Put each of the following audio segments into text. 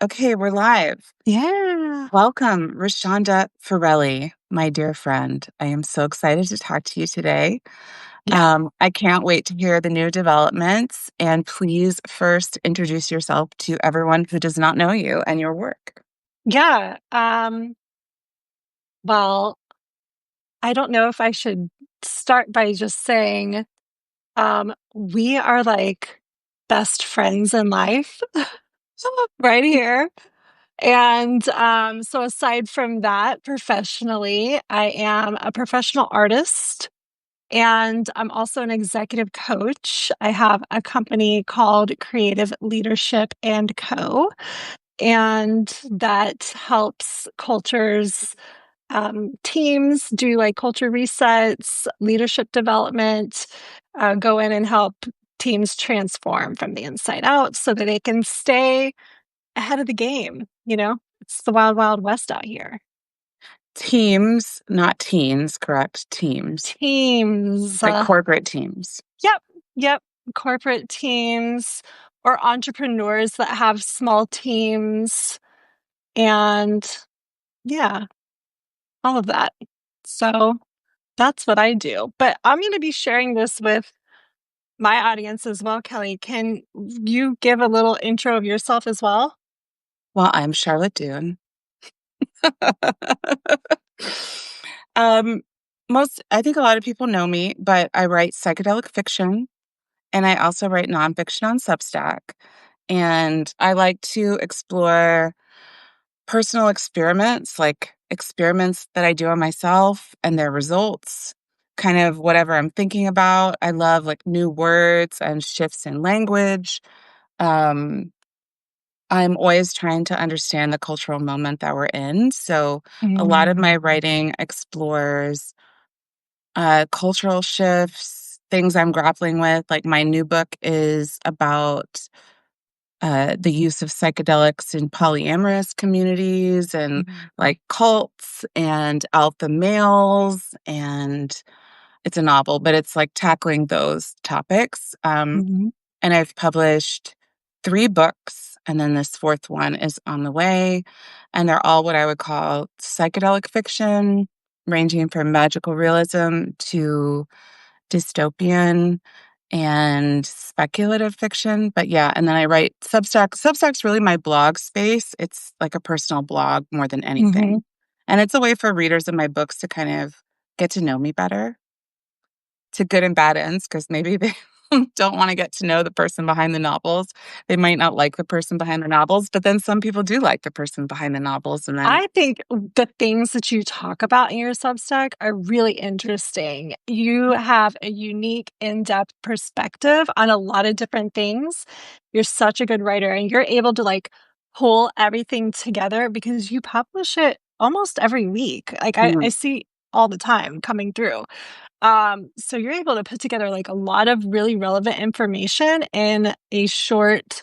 Okay, we're live. Yeah. Welcome, Rochonda Ferrelli, my dear friend. I am so excited to talk to you today. Yeah. I can't wait to hear the new developments. And please first introduce yourself to everyone who does not know you and your work. Yeah. Well, I don't know if I should start by just saying we are like best friends in life right here. And so aside from that, professionally, I am a professional artist and I'm also an executive coach. I have a company called Creative Leadership and Co. And that helps cultures, teams do like culture resets, leadership development, go in and help teams transform from the inside out so that they can stay ahead of the game. It's the wild, wild west out here. Teams, not teens, correct? Teams, Teams. like corporate teams. Yep. Yep. Corporate teams or entrepreneurs that have small teams. And yeah, all of that. So that's what I do. But I'm going to be sharing this with my audience as well, Kelly. Can you give a little intro of yourself as well? Well, I'm Charlotte Dune. um, I think a lot of people know me, but I write psychedelic fiction. And I also write nonfiction on Substack. And I like to explore personal experiments, like experiments that I do on myself and their results, kind of whatever I'm thinking about. I love like new words and shifts in language. Um, I'm always trying to understand the cultural moment that we're in. So a lot of my Mm. writing explores cultural shifts, things I'm grappling with. Like my new book is about the use of psychedelics in polyamorous communities and Mhm. like cults and alpha males. And it's a novel, but it's like tackling those topics. Mhm. And I've published 3 books, and then this fourth one is on the way. And they're all what I would call psychedelic fiction, ranging from magical realism to dystopian and speculative fiction. But yeah, and then I write Substack. Substack's really my blog space. It's like a personal blog more than Mhm. anything. And it's a way for readers of my books to kind of get to know me better, to good and bad ends, because maybe they don't want to get to know the person behind the novels. They might not like the person behind the novels, but then some people do like the person behind the novels. And then, I think the things that you talk about in your Substack are really interesting. You have a unique, in depth perspective on a lot of different things. You're such a good writer, and you're able to like pull everything together because you publish it almost every week. Like I mm, see all the time coming through. So you're able to put together like a lot of really relevant information in a short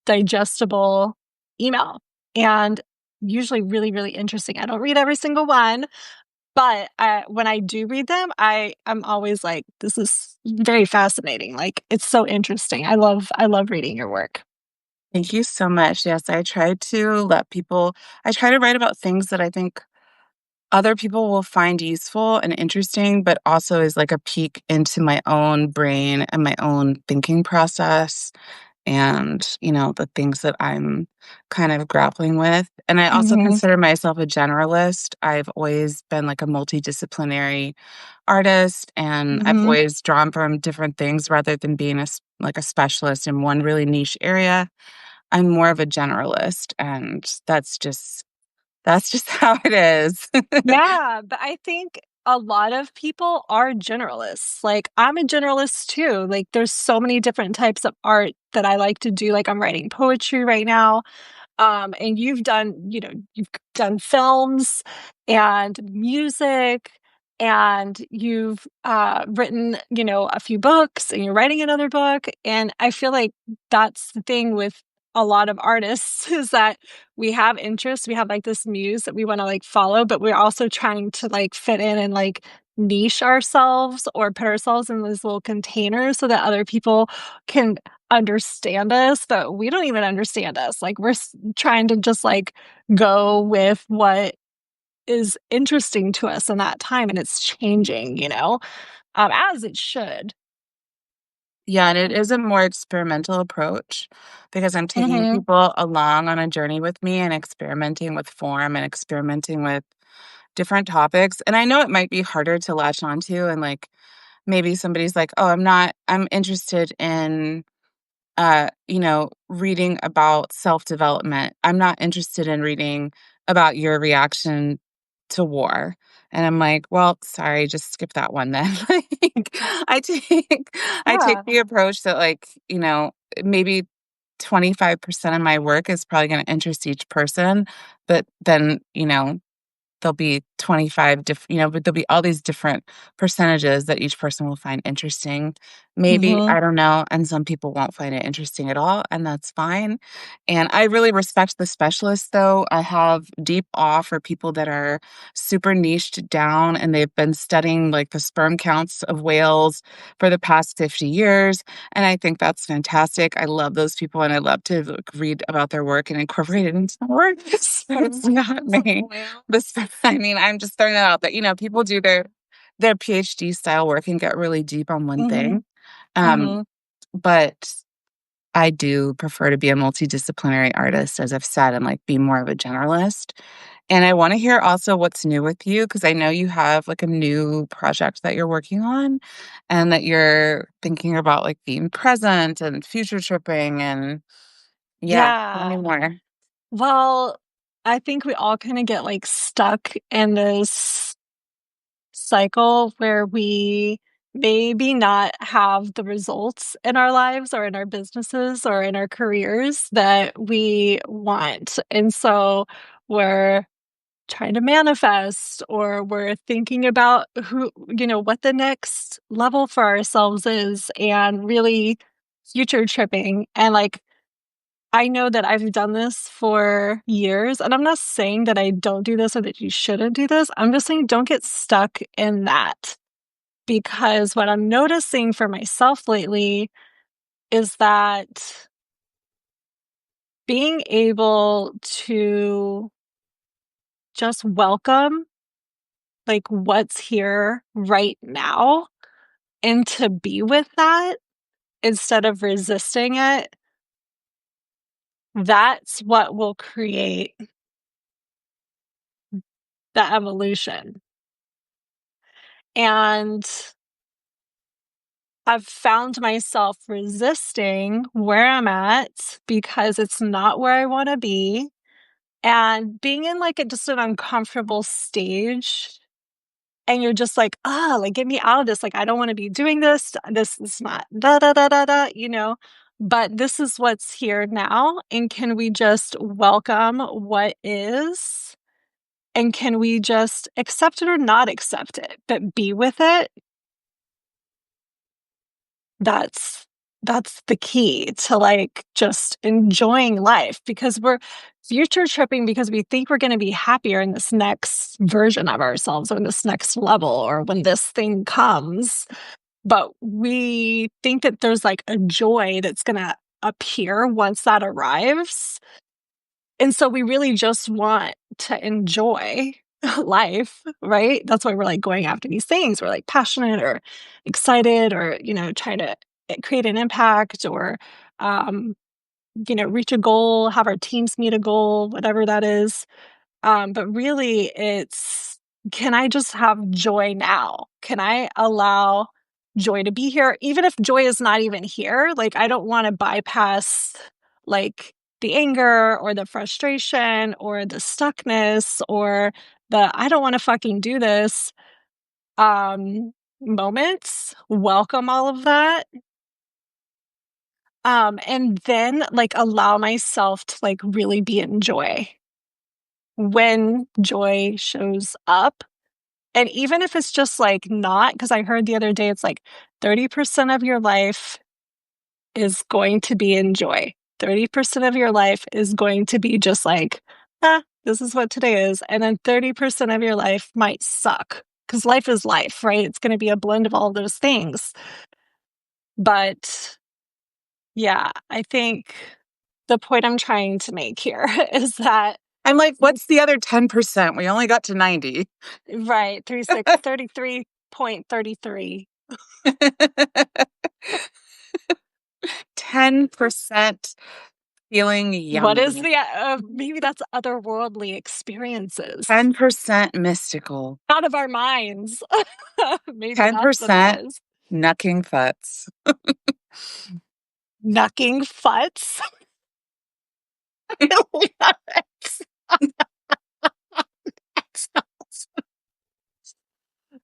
digestible email and usually really, really interesting. I don't read every single one, but when I do read them, I'm always like, this is very fascinating. Like it's so interesting. I love reading your work. thank you so much. Yes, I try to write about things that I think other people will find useful and interesting, but also is like a peek into my own brain and my own thinking process and, the things that I'm kind of grappling with. And I also Hmm. consider myself a generalist. I've always been like a multidisciplinary artist, and I've Hmm. always drawn from different things rather than being like a specialist in one really niche area. I'm more of a generalist, and that's just how it is. Yeah, but I think a lot of people are generalists. Like I'm a generalist too. Like there's so many different types of art that I like to do. Like I'm writing poetry right now. And you've done films and music and you've written, a few books and you're writing another book. And I feel like that's the thing with a lot of artists is that we have interests, we have like this muse that we want to like follow, but we're also trying to like fit in and like niche ourselves or put ourselves in these little containers so that other people can understand us, but we don't even understand us. Like we're trying to just like go with what is interesting to us in that time, and it's changing, as it should. Yeah, and it is a more experimental approach because I'm taking Hmm. people along on a journey with me and experimenting with form and experimenting with different topics. And I know it might be harder to latch onto and like maybe somebody's like, "Oh, I'm interested in reading about self-development. I'm not interested in reading about your reaction to war." And I'm like, "Well, sorry, just skip that one then." Like, I take I take Yeah. the approach that like, maybe 25% of my work is probably gonna interest each person, but then, there'll be 25 but there'll be all these different percentages that each person will find interesting. Maybe, Hmm. I don't know, and some people won't find it interesting at all, and that's fine. And I really respect the specialists, though. I have deep awe for people that are super niched down and they've been studying like the sperm counts of whales for the past 50 years. And I think that's fantastic. I love those people and I love to like, read about their work and incorporate it into my work. But it's not me. I mean, I'm just throwing that out that, people do their PhD style work and get really deep on one Hmm. thing. Um, Hmm. but I do prefer to be a multidisciplinary artist, as I've said, and like be more of a generalist. And I want to hear also what's new with you because I know you have like a new project that you're working on and that you're thinking about like being present and future tripping and yeah, tell me Yeah. more. Well, I think we all kind of get like stuck in this cycle where we maybe not have the results in our lives or in our businesses or in our careers that we want. And so we're trying to manifest, or we're thinking about what the next level for ourselves is, and really future tripping. And like, I know that I've done this for years, and I'm not saying that I don't do this or that you shouldn't do this. I'm just saying don't get stuck in that, because what I'm noticing for myself lately is that being able to just welcome like what's here right now and to be with that instead of resisting it, that's what will create the evolution. And I've found myself resisting where I'm at because it's not where I want to be. And being in like just an uncomfortable stage, and you're just like, like get me out of this. Like, I don't want to be doing this. This is not da da da da da. But this is what's here now. And can we just welcome what is? And can we just accept it or not accept it, but be with it? That's that's the key to like just enjoying life, because we're future tripping because we think we're going to be happier in this next version of ourselves or in this next level or when this thing comes. But we think that there's like a joy that's going to appear once that arrives. And so we really just want to enjoy life, right? That's why we're like going after these things. We're like passionate or excited, or, trying to create an impact, or, um, reach a goal, have our teams meet a goal, whatever that is. But really, it's, can I just have joy now? Can I allow joy to be here? Even if joy is not even here, like, I don't want to bypass like the anger or the frustration or the stuckness or the I don't want to fucking do this moments. Welcome all of that. And then like allow myself to like really be in joy when joy shows up. And even if it's just like not, because I heard the other day, it's like 30% of your life is going to be in joy. 30% of your life is going to be just like, this is what today is. And then 30% of your life might suck, because life is life, right? It's going to be a blend of all of those things. But Yeah, I think the point I'm trying to make here is that I'm like, what's the other 10%? We only got to 90. right, 33.33. 10% feeling What is younger. the maybe that's otherworldly experiences 10% mystical. out of our minds. Maybe that's what it 10% is. knucking futs. Knucking futs. I love it.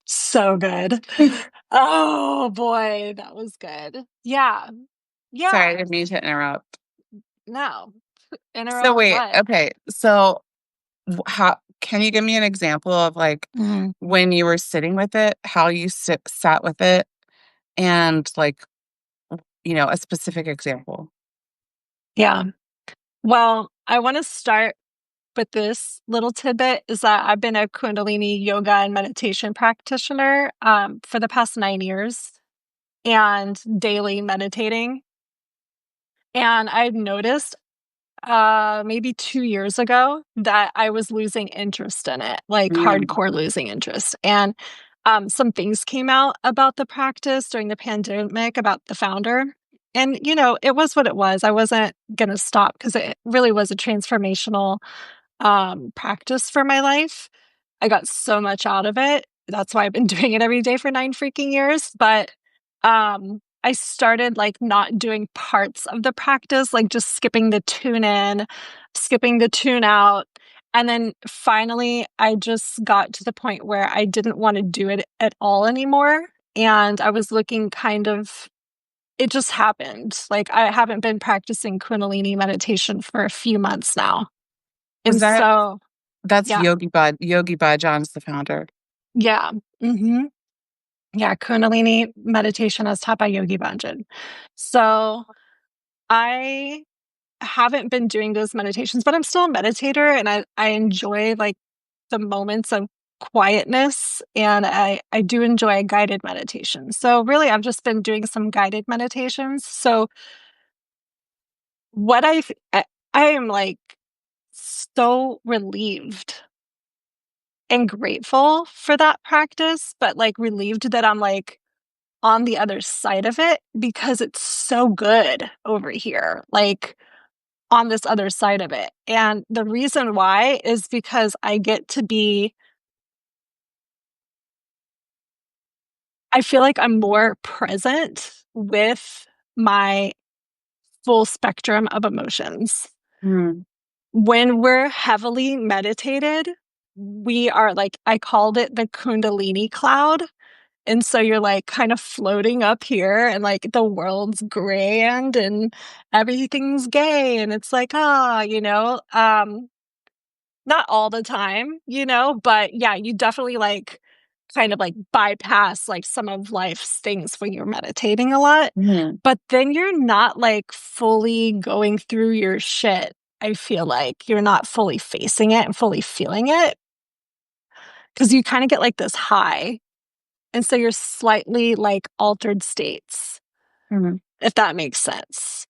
So good. Oh boy, that was good. Yeah. Sorry, I Yeah. didn't mean to interrupt. No. So Interrupt wait, what? okay. So how can you give me an example of like Mhm. when you were sitting with it, how you sat with it, and like a specific example? Yeah. Well, I want to start with this little tidbit is that I've been a Kundalini yoga and meditation practitioner for the past 9 years and daily meditating. And I've noticed maybe 2 years ago that I was losing interest in it, like Mm, hardcore losing interest. And some things came out about the practice during the pandemic about the founder. And, it was what it was. I wasn't going to stop because it really was a transformational practice for my life. I got so much out of it. That's why I've been doing it every day for 9 freaking years, but, I started, like, not doing parts of the practice, like, just skipping the tune in, skipping the tune out, and then finally, I just got to the point where I didn't wanna do it at all anymore, and I was looking kind of it just happened. Like, I haven't been practicing Kundalini meditation for a few months now, was and that so that's yeah. Yogi Bud? Yogi Bhajan's the founder. Yeah. Mhm. Yeah, Kundalini meditation as taught by Yogi Bhajan. So, I haven't been doing those meditations, but I'm still a meditator and I enjoy, like, the moments of quietness, and I do enjoy guided meditation. So, really, I've just been doing some guided meditations. So, what I am, like, so relieved and grateful for that practice, but, like, relieved that I'm, like, on the other side of it because it's so good over here, like, on this other side of it, and the reason why is because I feel like I'm more present with my full spectrum of emotions. Mm, When we're heavily meditated, we are, like, I called it the Kundalini cloud. And so you're, like, kind of floating up here and, like, the world's grand and everything's gay, and it's like, not all the time, but yeah, you definitely, like, kind of, like, bypass, like, some of life's things when you're meditating a lot, mhm, but then you're not, like, fully going through your shit, I feel like. You're not fully facing it and fully feeling it because you kinda get, like, this high. And so you're slightly, like, altered states, mhm, if that makes sense.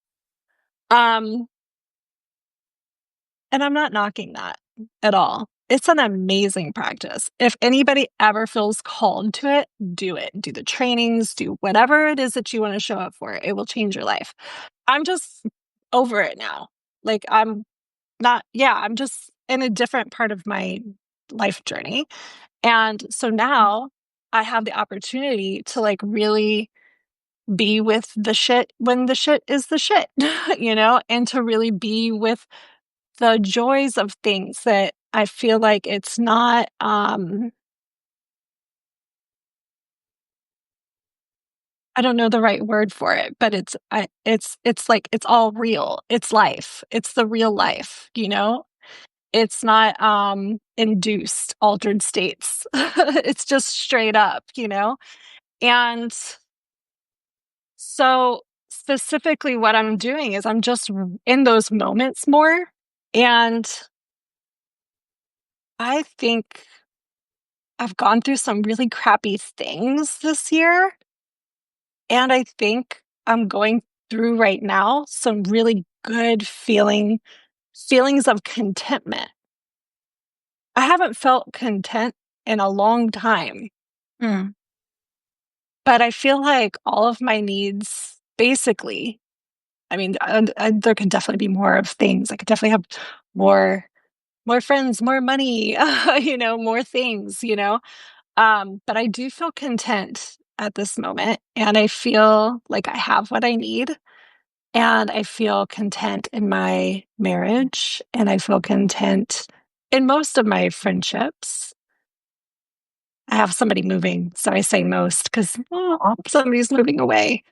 Um, and I'm not knocking that at all. It's an amazing practice. If anybody ever feels called to it, do it. Do the trainings, do whatever it is that you wanna show up for. It will change your life. I'm just over it now. Like, I'm just in a different part of my life journey, and so now I have the opportunity to, like, really be with the shit when the shit is the shit, and to really be with the joys of things that I feel like it's not, I don't know the right word for it, but it's like it's all real. It's life. It's the real life, It's not, induced altered states. It's just straight up, And so, specifically, what I'm doing is I'm just in those moments more, and I think I've gone through some really crappy things this year, and I think I'm going through right now some really good feelings of contentment. I haven't felt content in a long time, Mm. but I feel like all of my needs basically, I mean, there could definitely be more of things. I could definitely have more more friends, more money, more things. But I do feel content at this moment, and I feel like I have what I need, and I feel content in my marriage, and I feel content in most of my friendships. I have somebody moving, so I say most because somebody's moving away.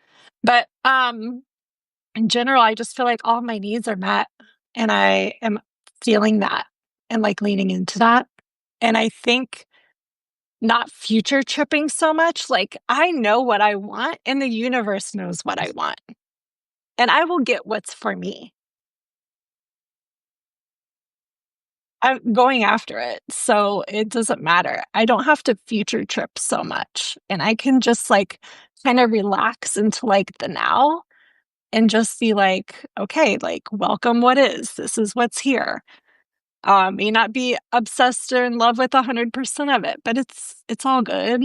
But in general, I just feel like all my needs are met, and I am feeling that and like leaning into that. And I think not future tripping so much. Like, I know what I want, and the universe knows what I want, and I will get what's for me. I'm going after it, so it doesn't matter. I don't have to future trip so much, and I can just like kind of relax into like the now and just be like, okay, like, welcome what is. This is what's here. May not be obsessed or in love with 100% of it, but it's all good.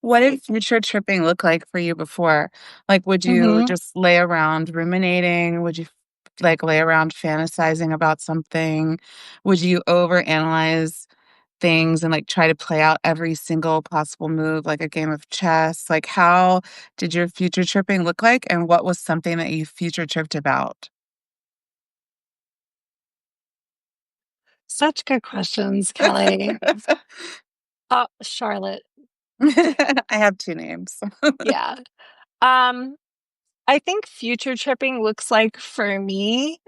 What did future tripping look like for you before? Like, would you Hmm. just lay around ruminating? Would you like lay around fantasizing about something? Would you overanalyze things and like try to play out every single possible move like a game of chess? Like, how did your future tripping look like? And what was something that you future tripped about? Such good questions, Kelly. Charlotte. I have two names. Yeah. Um, I think future tripping looks like for me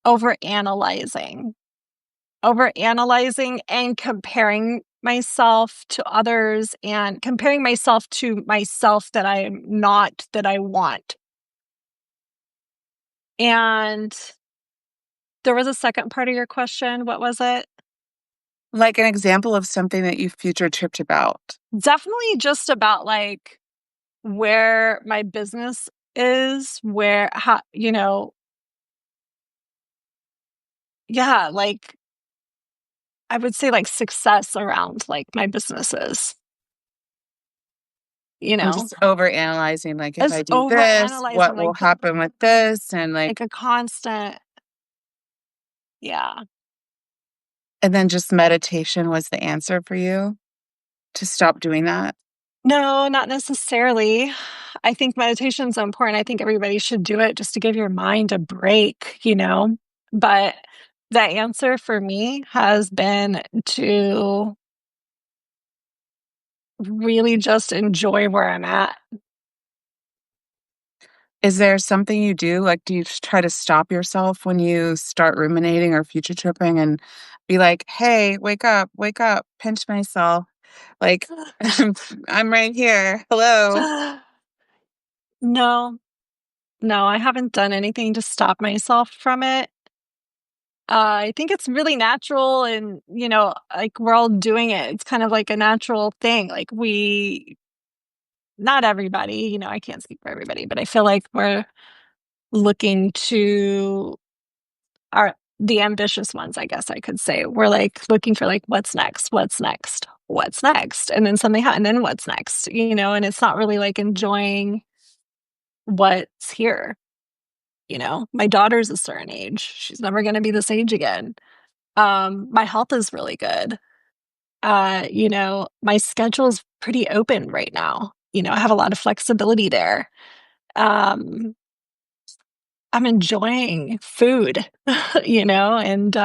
over analyzing, and comparing myself to others and comparing myself to myself that I am not, that I want. And there was a second part of your question. What was it? Like an example of something that you future tripped about. Definitely just about like where my business is, where, how, yeah, like I would say like success around like my businesses, you And know, just overanalyzing, like, if as I do over this, analyzing what will happen with this? And, like a constant, yeah. and then just meditation was the answer for you to stop doing that? No, not necessarily. I think meditation's important. I think everybody should do it just to give your mind a break. But the answer for me has been to really just enjoy where I'm at. Is there something you do? Like, do you just try to stop yourself when you start ruminating or future tripping and be like, "Hey, wake up, pinch myself. Like, I'm right here. Hello." No, no, I haven't done anything to stop myself from it. I think it's really natural and, like we're all doing it. It's kind of like a natural thing. Like not everybody, I can't speak for everybody, but I feel like we're looking to the ambitious ones, I guess I could say. We're like looking for like, what's next? What's next? What's next? And then and then what's next? And it's not really like enjoying what's here. My daughter's a certain age. She's never going to be this age again. My health is really good. My schedule's pretty open right now. I have a lot of flexibility there. Um, I'm enjoying food, and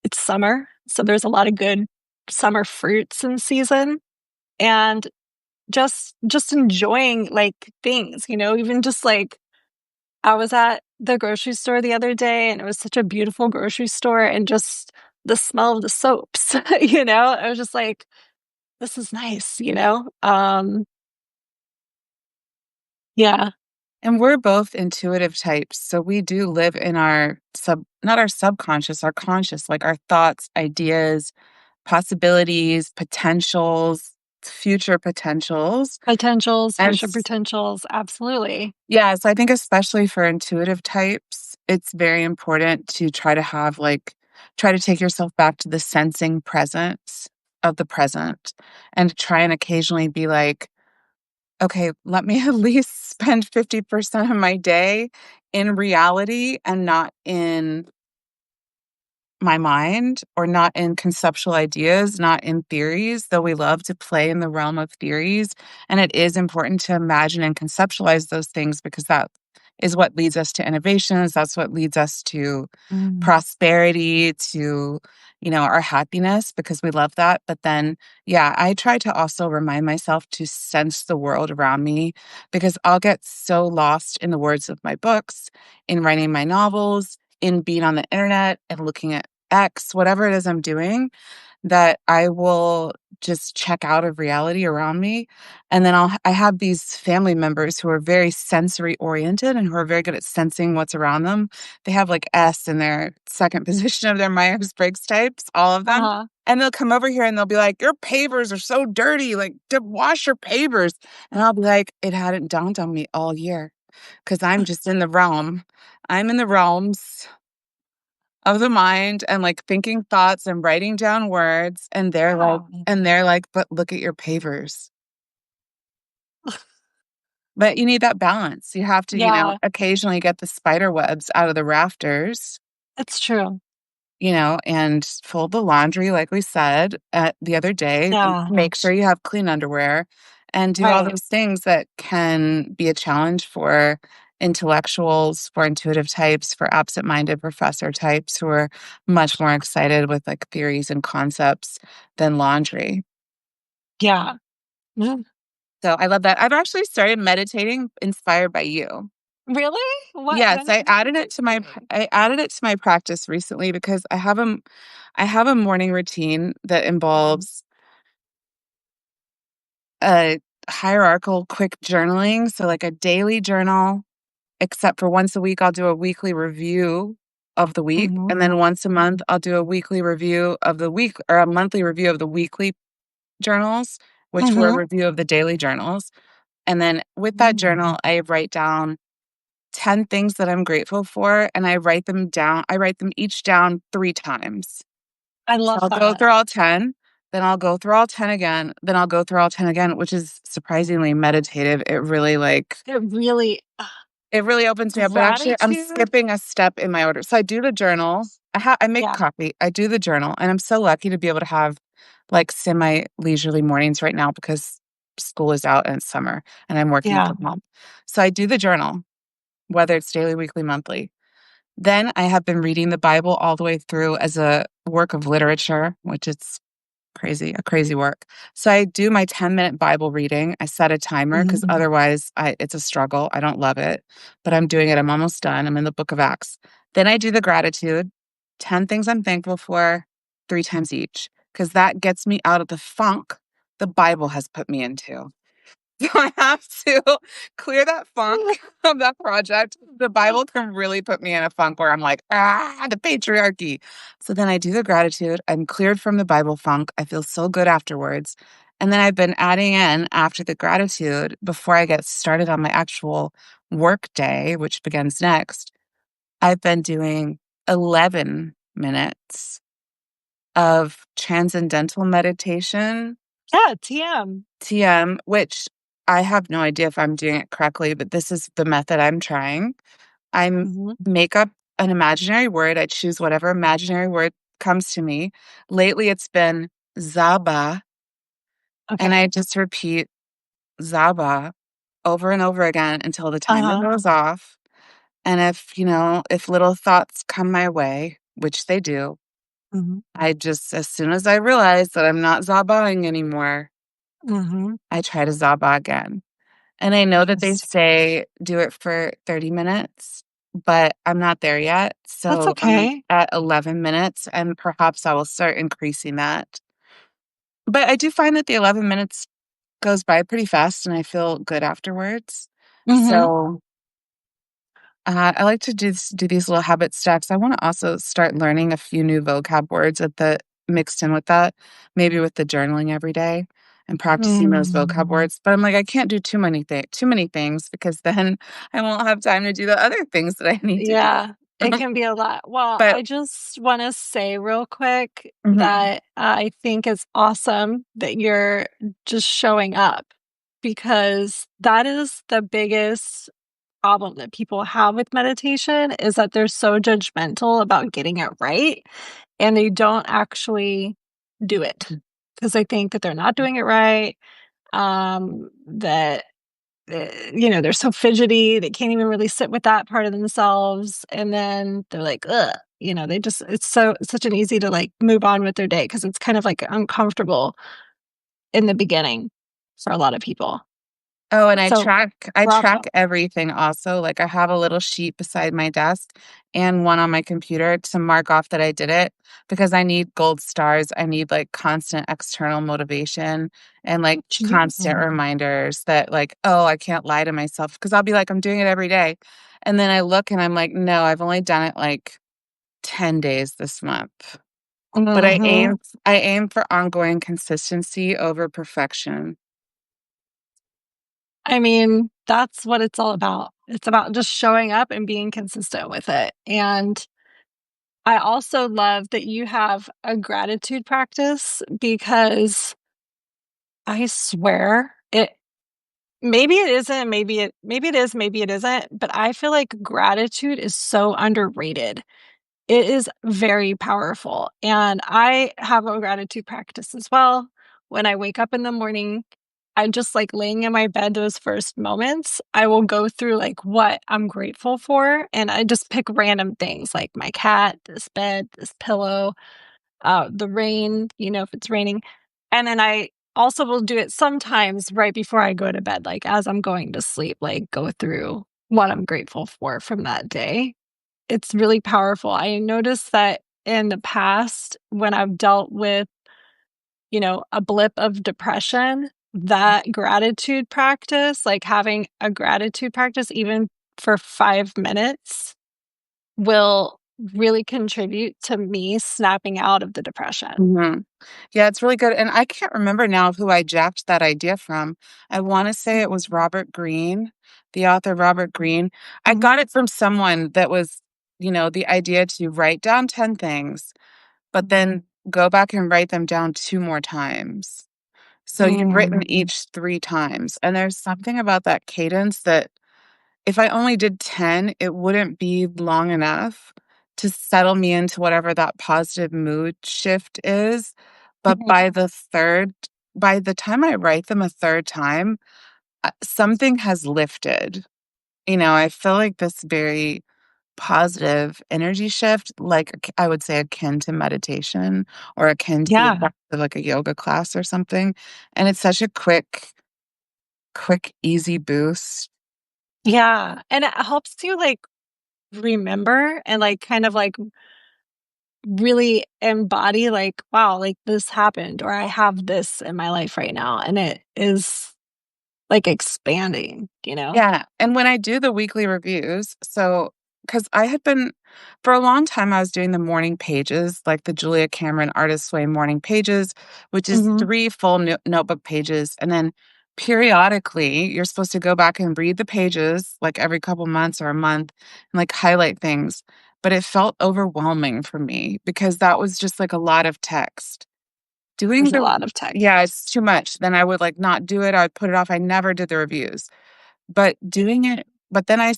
it's summer, so there's a lot of good summer fruits in season, and just enjoying like things, even just like I was at the grocery store the other day and it was such a beautiful grocery store and just the smell of the soaps, I was just like, this is nice. Yeah. And we're both intuitive types, so we do live in our not our subconscious, our conscious, like our thoughts, ideas, possibilities, potentials. future potentials. Potentials, And future potentials, absolutely. yeah, so I think especially for intuitive types, it's very important to try to have try to take yourself back to the sensing presence of the present and to try and occasionally be like, okay, let me at least spend 50% of my day in reality and not in my mind or not in conceptual ideas, not in theories, though we love to play in the realm of theories. And it is important to imagine and conceptualize those things because that is what leads us to innovations. That's what leads us to Mm. prosperity, to, our happiness because we love that. But then, yeah, I try to also remind myself to sense the world around me because I'll get so lost in the words of my books, in writing my novels, in being on the internet and looking at X, whatever it is I'm doing, that I will just check out of reality around me. And then I have these family members who are very sensory oriented and who are very good at sensing what's around them. They have like S in their second position of their Myers-Briggs types, all of them. Uh-huh. And they'll come over here and they'll be like, your pavers are so dirty. Like, wash your pavers. And I'll be like, it hadn't dawned on me all year because I'm just in the realm. I'm in the realms of the mind and, thinking thoughts and writing down words, and Wow. they're like, "But look at your pavers." But you need that balance. You have to, Yeah, occasionally get the spider webs out of the rafters, it's true. and fold the laundry like we said, the other day, Yeah, make sure you have clean underwear, and do all right. those things that can be a challenge for intellectuals, for intuitive types, for absent-minded professor types who are much more excited with, theories and concepts than laundry. Yeah. Mm. So I love that. I've actually started meditating inspired by you. Really? What Yes, have you been doing? I added it to my practice recently because I have a morning routine that Mhm. involves a hierarchical quick journaling, so like a daily journal, except for once a week I'll do a weekly review of the week, Mhm. and then once a month I'll do a weekly review of the week or a monthly review of the weekly journals, which were a Mhm. review of the daily journals. And then with that Mm. journal, I write down 10 things that I'm grateful for, and I write them down. I write them each down 3 times. I So love I'll go that. through all 10, then I'll go through all 10 again, then I'll go through all 10 again, which is surprisingly meditative. It really It really opens me up, but actually I'm gratitude. skipping a step in my order. So I do the journal. I make Yeah, coffee. I do the journal, and I'm so lucky to be able to have, semi leisurely mornings right now because school is out and it's summer and I'm working yeah. from home. So I do the journal, whether it's daily, weekly, monthly. Then I have been reading the Bible all the way through as a work of literature, which is a crazy work. So I do my 10-minute Bible reading. I set a timer because Mhm. otherwise it's a struggle. I don't love it, but I'm doing it. I'm almost done. I'm in the book of Acts. Then I do the gratitude, 10 things I'm thankful for, 3 times each, because that gets me out of the funk the Bible has put me into. So I have to clear that funk of that project. The Bible can really put me in a funk where I'm like, the patriarchy. So then I do the gratitude. I'm cleared from the Bible funk. I feel so good afterwards. And then I've been adding in after the gratitude before I get started on my actual work day, which begins next. I've been doing 11 minutes of transcendental meditation, Yeah, TM. TM, which I have no idea if I'm doing it correctly, but this is the method I'm trying. I Mhm. make up an imaginary word. I choose whatever imaginary word comes to me. Lately, it's been Zaba, and I Okay. just repeat Zaba over and over again until the timer Uh-huh. goes off. And if little thoughts come my way, which they do, Mhm. I just, as soon as I realize that I'm not Zabaing anymore, Mhm. I try to Zaba again. And I know that they Interesting. say do it for 30 minutes, but I'm not there yet. That's So I'm okay. at 11 minutes, and perhaps I will start increasing that. But I do find that the 11 minutes goes by pretty fast and I feel good afterwards. Mhm. So I like to do these little habit stacks. I want to also start learning a few new vocab words mixed in with that, maybe with the journaling every day and practicing those vocab words. But I'm like, I can't do too many things because then I won't have time to do the other things that I need to do. Yeah, it can be a lot. Well, But I just wanna say real quick mhm, that I think it's awesome that you're just showing up, because that is the biggest problem that people have with meditation, is that they're so judgmental about getting it right, and they don't actually do it because they think that they're not doing it right, that they're so fidgety, they can't even really sit with that part of themselves, and then they're like, "Ugh," they just it's such an easy to, like, move on with their day because it's kind of, like, uncomfortable in the beginning for a lot of people. oh, and So, I track bravo. everything also, like, I have a little sheet beside my desk and one on my computer to mark off that I did it because I need gold stars, I need, like, constant external motivation and, like, constant reminders that, like, "Oh, I can't lie to myself because 'cause I'll be like, "I'm doing it every day," and then I look and I'm like, "No, I've only done it, like, 10 days this month." But Mhm. I aim for ongoing consistency over perfection. I mean, that's what it's all about. It's about just showing up and being consistent with it, and I also love that you have a gratitude practice, because I swear maybe it isn't, maybe it is, maybe it isn't, but I feel like gratitude is so underrated. It is very powerful, and I have a gratitude practice as well. When I wake up in the morning, I just, like, laying in my bed those first moments, I will go through, like, what I'm grateful for, and I just pick random things like my cat, this bed, this pillow, the rain, if it's raining. And then I also will do it sometimes right before I go to bed, like as I'm going to sleep, like go through what I'm grateful for from that day. It's really powerful. I noticed that in the past, when I've dealt with, a blip of depression, that gratitude practice, like having a gratitude practice, even for 5 minutes, will really contribute to me snapping out of the depression. Mhm. Yeah, it's really good, and I can't remember now who I jacked that idea from. I wanna say it was Robert Greene, the author Robert Greene. I Mhm. got it from someone that was, the idea to write down 10 things, but then go back and write them down 2 more times. So you've written Mm. each 3 times, and there's something about that cadence that if I only did 10, it wouldn't be long enough to settle me into whatever that positive mood shift is, but Mhm. by the time I write them a 3rd time, something has lifted. I feel like this very positive energy shift, like, I would say akin to meditation or akin to the Yeah, effect of, like, a yoga class or something, and it's such a quick, easy boost. yeah, and it helps you, like, remember and, like, kind of, like, really embody, like, "Wow, like, this happened," or, "I have this in my life right now," and it is, like, expanding, you know? Yeah, and when I do the weekly reviews, because I had been for a long time, I was doing the morning pages, like the Julia Cameron Artist's Way morning pages, which is Mhm, 3 full notebook pages, and then periodically, you're supposed to go back and read the pages, like, every couple months or a month and, like, highlight things, but it felt overwhelming for me because that was just, like, a lot of text. Doing there's a the lot of tech. Yeah, it's too much. Then I would, like, not do it, I would put it off, I never did the reviews. But doing it but then I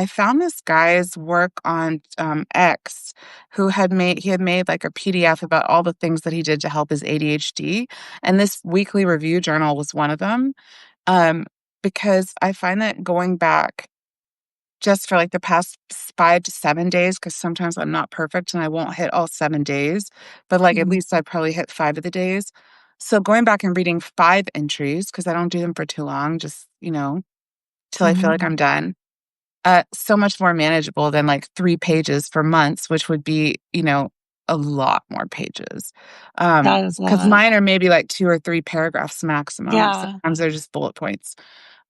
found this guy's work on, X, he had made, like, a PDF about all the things that he did to help his ADHD, and this weekly review journal was one of them, um, because I find that going back just for, like, the past 5 to 7 days, because sometimes I'm not perfect and I won't hit all 7 days, but, like, at Mhm, least I probably hit 5 of the days. So going back and reading 5 entries, because I don't do them for too long, just, till I feel mhm. like I'm done. So much more manageable than, like, 3 pages for months, which would be, a lot more pages. That is a Because lot. mine are maybe, like, 2 or 3 paragraphs maximum. Yeah. Sometimes they're just bullet points.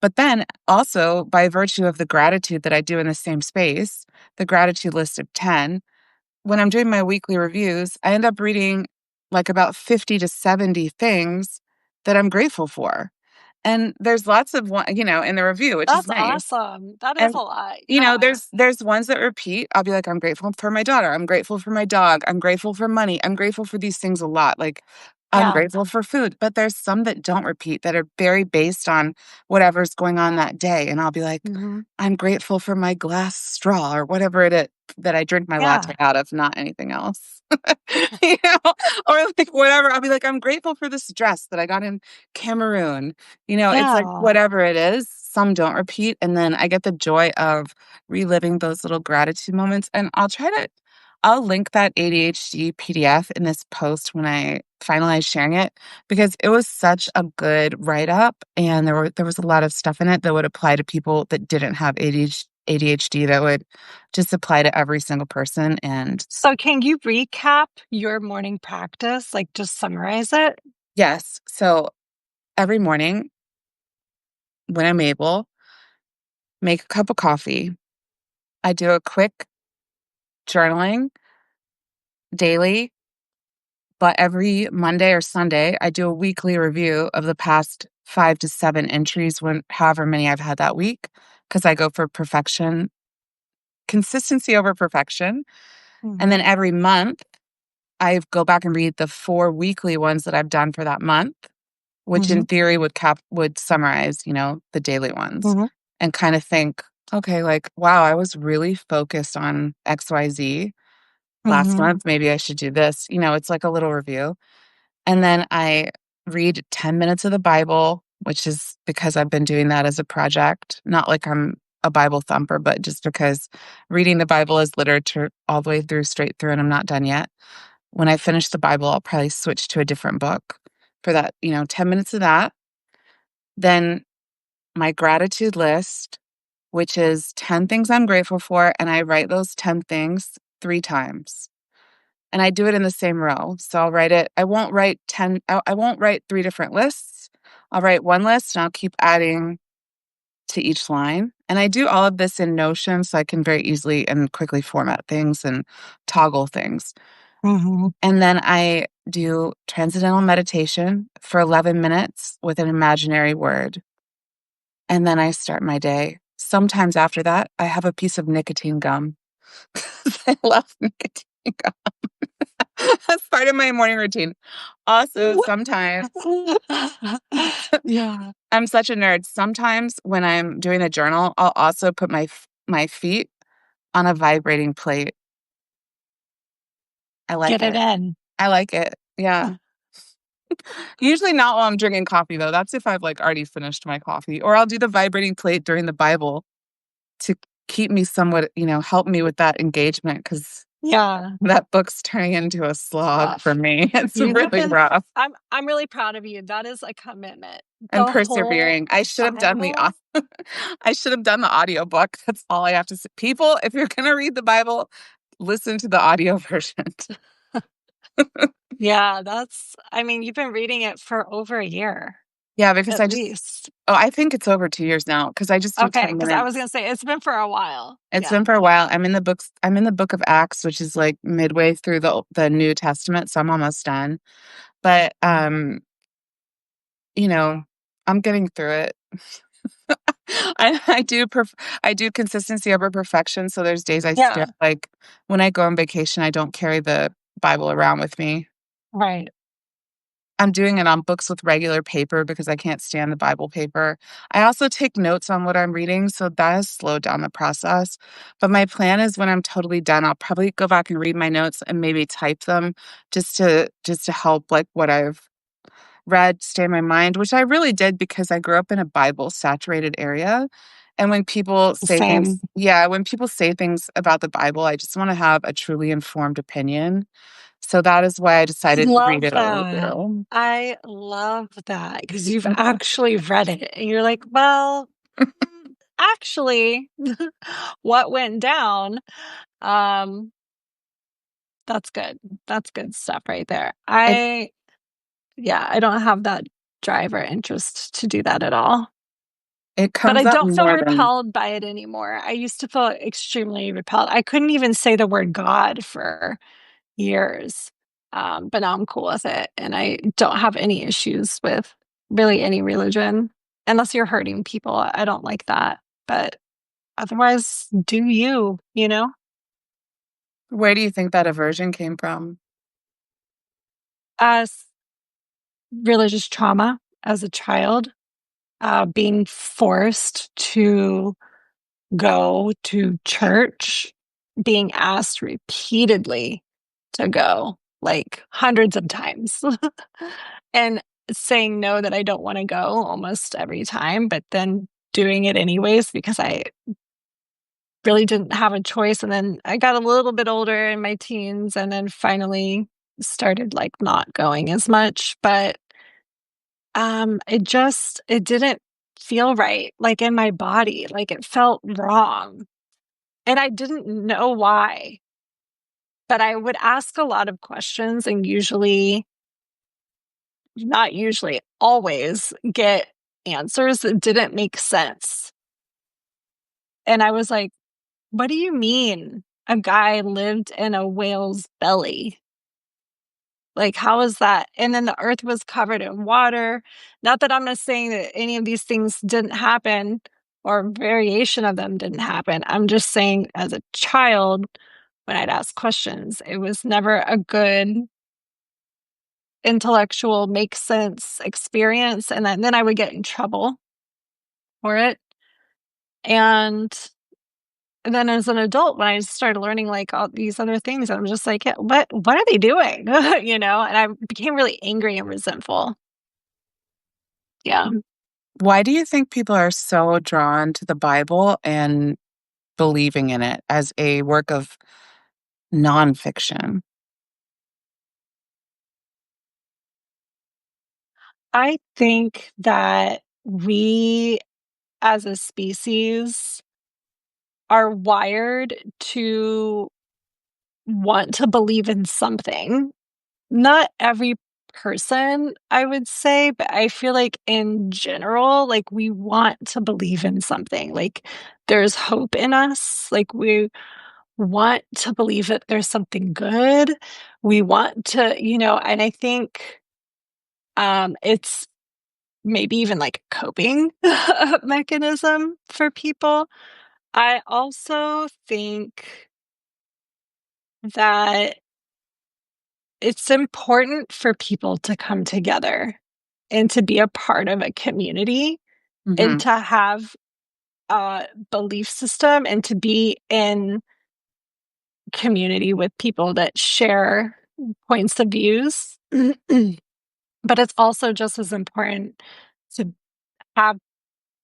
But then, also, by virtue of the gratitude that I do in the same space, the gratitude list of 10, when I'm doing my weekly reviews, I end up reading, like, about 50 to 70 things that I'm grateful for. And there's lots of one, in the review, which is That's nice. awesome. That is And a lot. Yeah. there's ones that repeat. I'll be like, I'm grateful for my daughter. I'm grateful for my dog. I'm grateful for money. I'm grateful for these things a lot. Like, I'm Yeah. grateful for food. But there's some that don't repeat that are very based on whatever's going on that day. And I'll be like, Hmm. I'm grateful for my glass straw or whatever it is that I drink my latte Yeah. out of, not anything else. you know, or like whatever. I'll be like, I'm grateful for this dress that I got in Cameroon. It's like Yeah. whatever it is, some don't repeat. And then I get the joy of reliving those little gratitude moments. And I'll link that ADHD PDF in this post when I finalize sharing it because it was such a good write up. And there was a lot of stuff in it that would apply to people that didn't have ADHD that would just apply to every single person. And So can you recap your morning practice? Like just summarize it? yes, so every morning when I'm able, make a cup of coffee. I do a quick journaling daily, but every Monday or Sunday, I do a weekly review of the past 5 to 7 entries, however many I've had that week, because I go for perfection, consistency over perfection. And then Hmm. every month, I go back and read the 4 weekly ones that I've done for that month, which Hmm. in theory would summarize, the daily ones, Hmm. and kind of think, okay, like, wow, I was really focused on XYZ last Hmm. month. Maybe I should do this. It's like a little review. And then I read 10 minutes of the Bible, which is because I've been doing that as a project, not like I'm a Bible thumper, but just because reading the Bible as literature all the way through, straight through, and I'm not done yet. When I finish the Bible, I'll probably switch to a different book for that, 10 minutes of that. Then my gratitude list, which is 10 things I'm grateful for. And I write those 10 things 3 times. And I do it in the same row. So I'll write it. I won't write 3 different lists. I'll write one list and I'll keep adding to each line. And I do all of this in Notion so I can very easily and quickly format things and toggle things. Hmm. And then I do transcendental meditation for 11 minutes with an imaginary word. And then I start my day. Sometimes after that, I have a piece of nicotine gum. I love nicotine gum. That's part of my morning routine. Also, sometimes Yeah. I'm such a nerd. Sometimes when I'm doing a journal, I'll also put my feet on a vibrating plate. I like Get it it. in. I like it. Yeah. Usually not while I'm drinking coffee though. That's if I've like already finished my coffee. Or I'll do the vibrating plate during the Bible to keep me somewhat, help me with that engagement because Yeah. that book's turning into a slog for Tough. me. It's You have really been rough I'm really proud of you. That is a commitment. and The whole persevering. I should have done Bible. I should have done the audiobook. That's all I have to say. People, if you're going to read the Bible, listen to the audio version. Yeah, I mean, you've been reading it for over a year, Yeah, because at least. I think it's over 2 years now because I just do Okay, 10 because I was minutes. gonna say it's been for a while. It's Yeah. been for a while. I'm in the book of Acts, which is like midway through the New Testament, so I'm almost done. But you know, I'm getting through it. I do consistency over perfection. So there's days I skip. Yeah, Like when I go on vacation, I don't carry the Bible around with me. right. I'm doing it on books with regular paper because I can't stand the Bible paper. I also take notes on what I'm reading, so that has slowed down the process. But my plan is when I'm totally done, I'll probably go back and read my notes and maybe type them just to help like what I've read stay in my mind, which I really did because I grew up in a Bible saturated area. And when people say things, Same. yeah, when people say things about the Bible, I just want to have a truly informed opinion. So that is why I I decided to read love it all that. through. I love that because you've actually read it and you're like, well, actually, what went down? Um, that's good. That's good stuff right there. It Yeah, I don't have that drive or interest to do that at all. it But I comes up don't feel more than repelled by it anymore. I used to feel extremely repelled. I couldn't even say the word God for years. But now I'm cool with it and I don't have any issues with really any religion, unless you're hurting people. I don't like that. But otherwise, do you, you know? Where do you think that aversion came from? As religious trauma as a child, being forced to go to church, being asked repeatedly to go, like hundreds of times, and saying no, that I don't want to go almost every time, but then doing it anyways because I really didn't have a choice. And then I got a little bit older in my teens and then finally started like not going as much. But it didn't feel right, like in my body, like it felt wrong. And I didn't know why, but I would ask a lot of questions and usually, not usually, always get answers that didn't make sense. And I was like, what do you mean a guy lived in a whale's belly? Like, how is that? And then the earth was covered in water. Not that I'm not saying that any of these things didn't happen or variation of them didn't happen. I'm just saying, as a child, when I'd ask questions, it was never a good intellectual, make sense experience. And then I would get in trouble for it. And then as an adult, when I started learning like all these other things, I'm just like, yeah, what are they doing? And I became really angry and resentful. Yeah. Why do you think people are so drawn to the Bible and believing in it as a work of nonfiction? I think that we as a species are wired to want to believe in something. Not every person, I would say, but I feel like in general, like we want to believe in something. Like there's hope in us. Like we want to believe that there's something good. We want to, and I think it's maybe even like a coping mechanism for people. I also think that it's important for people to come together and to be a part of a community and Mhm. to have a belief system and to be in community with people that share points of views. But it's also just as important to have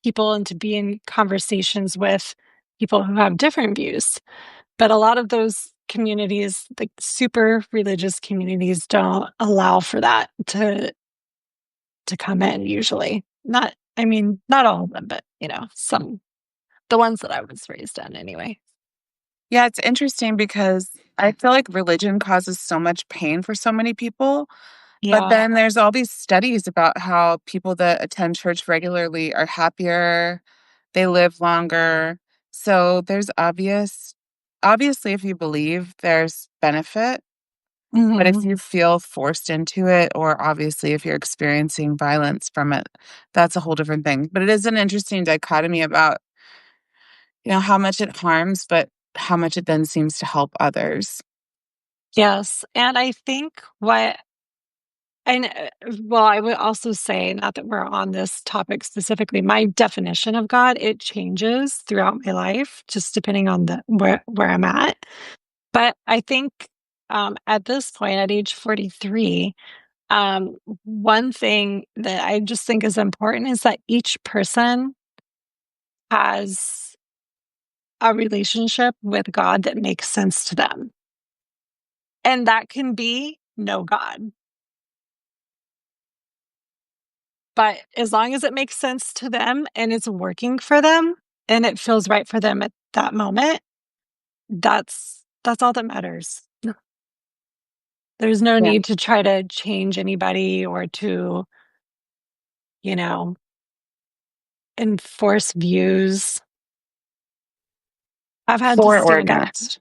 people and to be in conversations with people who have different views. But a lot of those communities, like super religious communities, don't allow for that to come in usually. Not I mean, not all of them, but some the ones that I was raised in anyway. Yeah, it's interesting because I feel like religion causes so much pain for so many people. But Yeah. then there's all these studies about how people that attend church regularly are happier, they live longer. So there's obviously if you believe there's benefit, but if Mhm. you feel forced into it or obviously if you're experiencing violence from it, that's a whole different thing. But it is an interesting dichotomy about, how much it harms, but how much it then seems to help others. Yes, and I think what and well, I would also say, not that we're on this topic specifically, my definition of God, it changes throughout my life, just depending on the where I'm at. But I think at this point, at age 43, um, one thing that I just think is important is that each person has a relationship with God that makes sense to them. And that can be no God. But as long as it makes sense to them and it's working for them and it feels right for them at that moment, that's all that matters. There's no Yeah. need to try to change anybody or to, you know, enforce views. I've had to For stand up organized.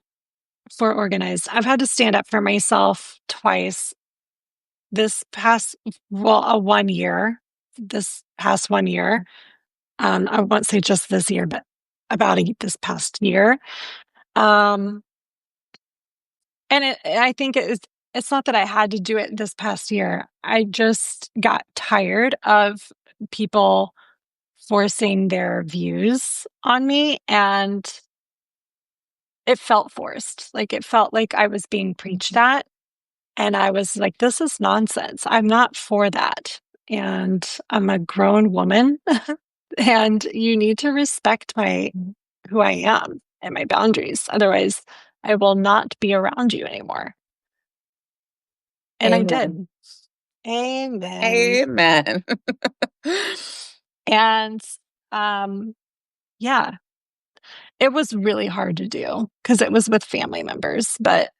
for organized. I've had to stand up for myself twice this past, well, a 1 year. this past 1 year. I won't say just this year, but this past year. Um, and I think it's not that I had to do it this past year. I just got tired of people forcing their views on me, and it felt forced. Like it felt like I was being preached at. And I was like, this is nonsense. I'm not for that. And I'm a grown woman and you need to respect my who I am and my boundaries. Otherwise, I will not be around you anymore. And I Amen. did. Amen. Amen. And um yeah, it was really hard to do because it was with family members, but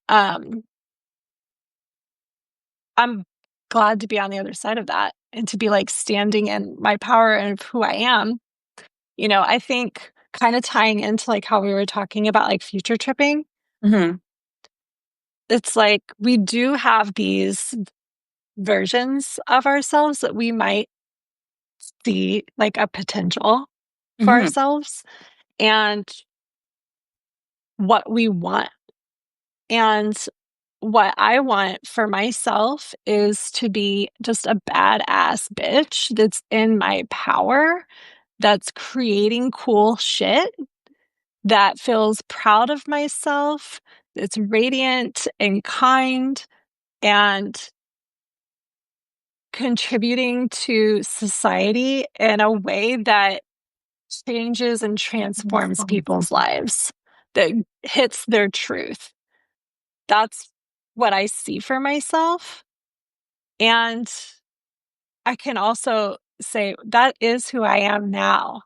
I'm glad to be on the other side of that and to be like standing in my power and who I am. I think kind of tying into like how we were talking about like future tripping, Hmm. it's like we do have these versions of ourselves that we might see like a potential for Hmm. ourselves and what we want. And what I want for myself is to be just a badass bitch that's in my power, that's creating cool shit, that feels proud of myself, that's radiant and kind and contributing to society in a way that changes and transforms people's lives, that hits their truth. That's what I see for myself. And I can also say that is who I am now,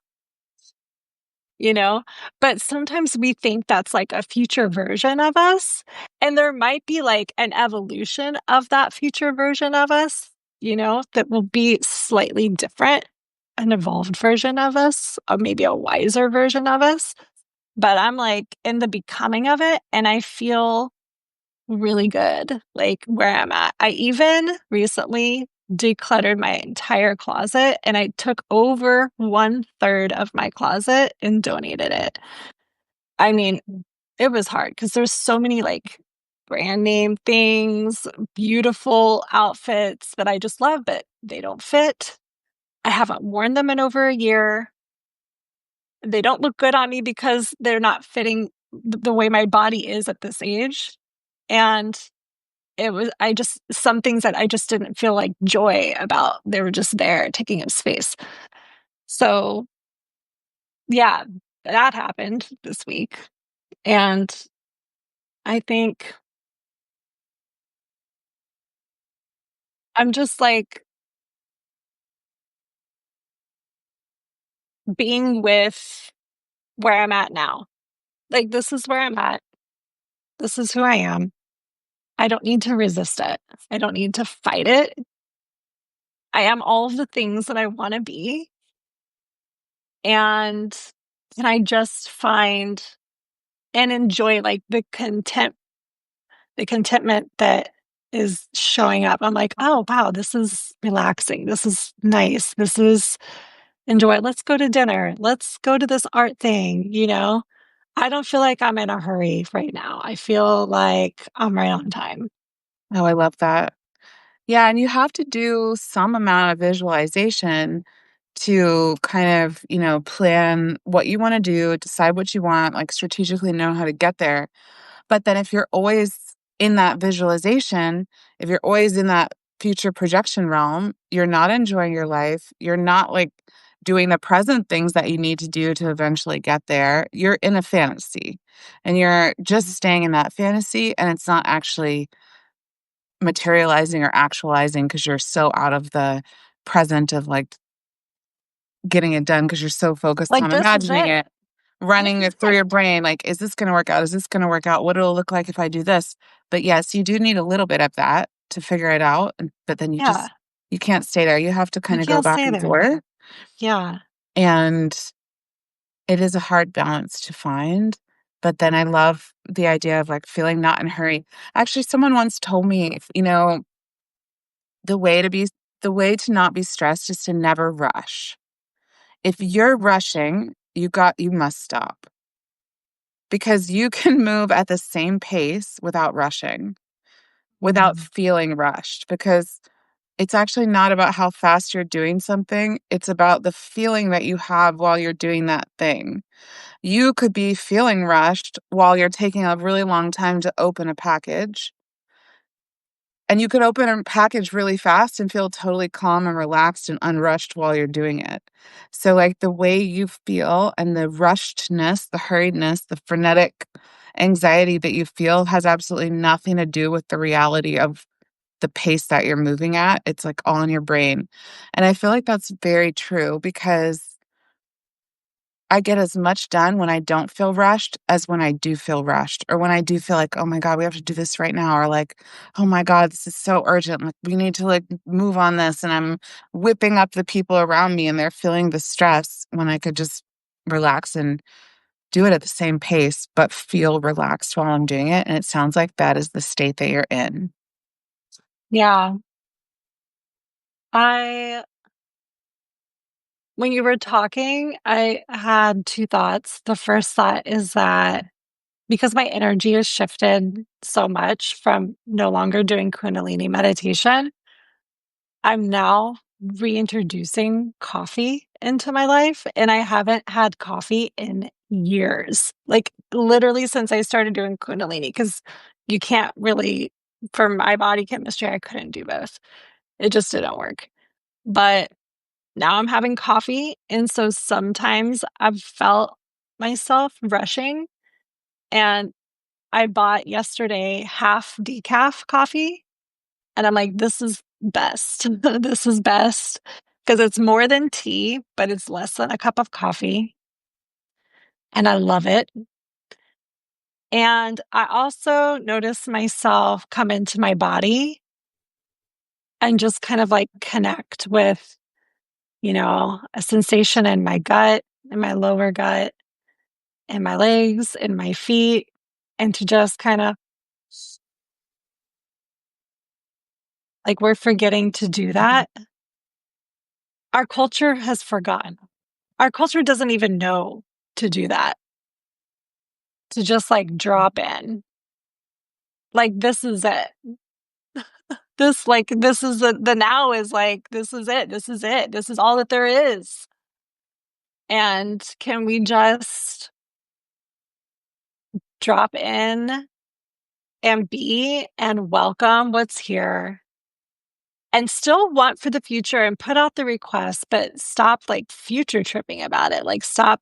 you know? But sometimes we think that's like a future version of us. And there might be like an evolution of that future version of us, that will be slightly different, an evolved version of us, or maybe a wiser version of us. But I'm like in the becoming of it, and I feel really good, like where I'm at. I even recently decluttered my entire closet and I took over 1/3 of my closet and donated it. I mean, it was hard because there's so many like brand name things, beautiful outfits that I just love, but they don't fit. I haven't worn them in over a year. They don't look good on me because they're not fitting the way my body is at this age. And some things that I just didn't feel like joy about. They were just there taking up space. So, yeah, that happened this week. And I think I'm just like being with where I'm at now. Like, this is where I'm at. This is who I am. I don't need to resist it. I don't need to fight it. I am all of the things that I want to be. And can I just find and enjoy like the contentment that is showing up. I'm like, oh, wow, this is relaxing. This is nice. This is enjoy. Let's go to dinner. Let's go to this art thing. I don't feel like I'm in a hurry right now. I feel like I'm right on time. Oh, I love that. Yeah, and you have to do some amount of visualization to kind of, plan what you want to do, decide what you want, like strategically know how to get there. But then if you're always in that visualization, if you're always in that future projection realm, you're not enjoying your life. You're not like doing the present things that you need to do to eventually get there. You're in a fantasy and you're just staying in that fantasy and it's not actually materializing or actualizing because you're so out of the present of like getting it done because you're so focused Like, on this is imagining it. it, This running is it through it. your brain. Like, is this going to work out? Is this going to work out? What it'll look like if I do this? But yes, you do need a little bit of that to figure it out. But then Yeah. you can't stay there. You have to You kind of go can't back stay and there. forth. Yeah. And it is a hard balance to find. But then I love the idea of like feeling not in a hurry. Actually, someone once told me, the way to be the way to not be stressed is to never rush. If you're rushing, you must stop because you can move at the same pace without rushing, without Mhm. feeling rushed, because it's actually not about how fast you're doing something. It's about the feeling that you have while you're doing that thing. You could be feeling rushed while you're taking a really long time to open a package. And you could open a package really fast and feel totally calm and relaxed and unrushed while you're doing it. So, like, the way you feel and the rushedness, the hurriedness, the frenetic anxiety that you feel has absolutely nothing to do with the reality of the pace that you're moving at. It's like all in your brain. And I feel like that's very true because I get as much done when I don't feel rushed as when I do feel rushed, or when I do feel like, "Oh my god, we have to do this right now," or like, "Oh my god, this is so urgent, like, we need to, like, move on this," and I'm whipping up the people around me, and they're feeling the stress when I could just relax and do it at the same pace, but feel relaxed while I'm doing it, and it sounds like that is the state that you're in. Yeah. I When you were talking, I had 2 thoughts. The first thought is that because my energy has shifted so much from no longer doing Kundalini meditation, I'm now reintroducing coffee into my life, and I haven't had coffee in years. Like, literally since I started doing Kundalini, because you can't really for my body chemistry, I couldn't do both. It just didn't work. But now I'm having coffee, and so sometimes I've felt myself rushing, and I bought yesterday half decaf coffee, and I'm like, "This is best. This is best because it's more than tea, but it's less than a cup of coffee, and I love it." And I also notice myself come into my body and just kind of, like, connect with, a sensation in my gut, in my lower gut, in my legs, in my feet, and to just kinda like, we're forgetting to do Mhm. that. Our culture has forgotten. Our culture doesn't even know to do that, to just, like, drop in. Like, this is it. This is the now is like, this is it, this is it, this is all that there is. And can we just drop in and be and welcome what's here and still want for the future and put out the request, but stop, like, future tripping about it, like, stop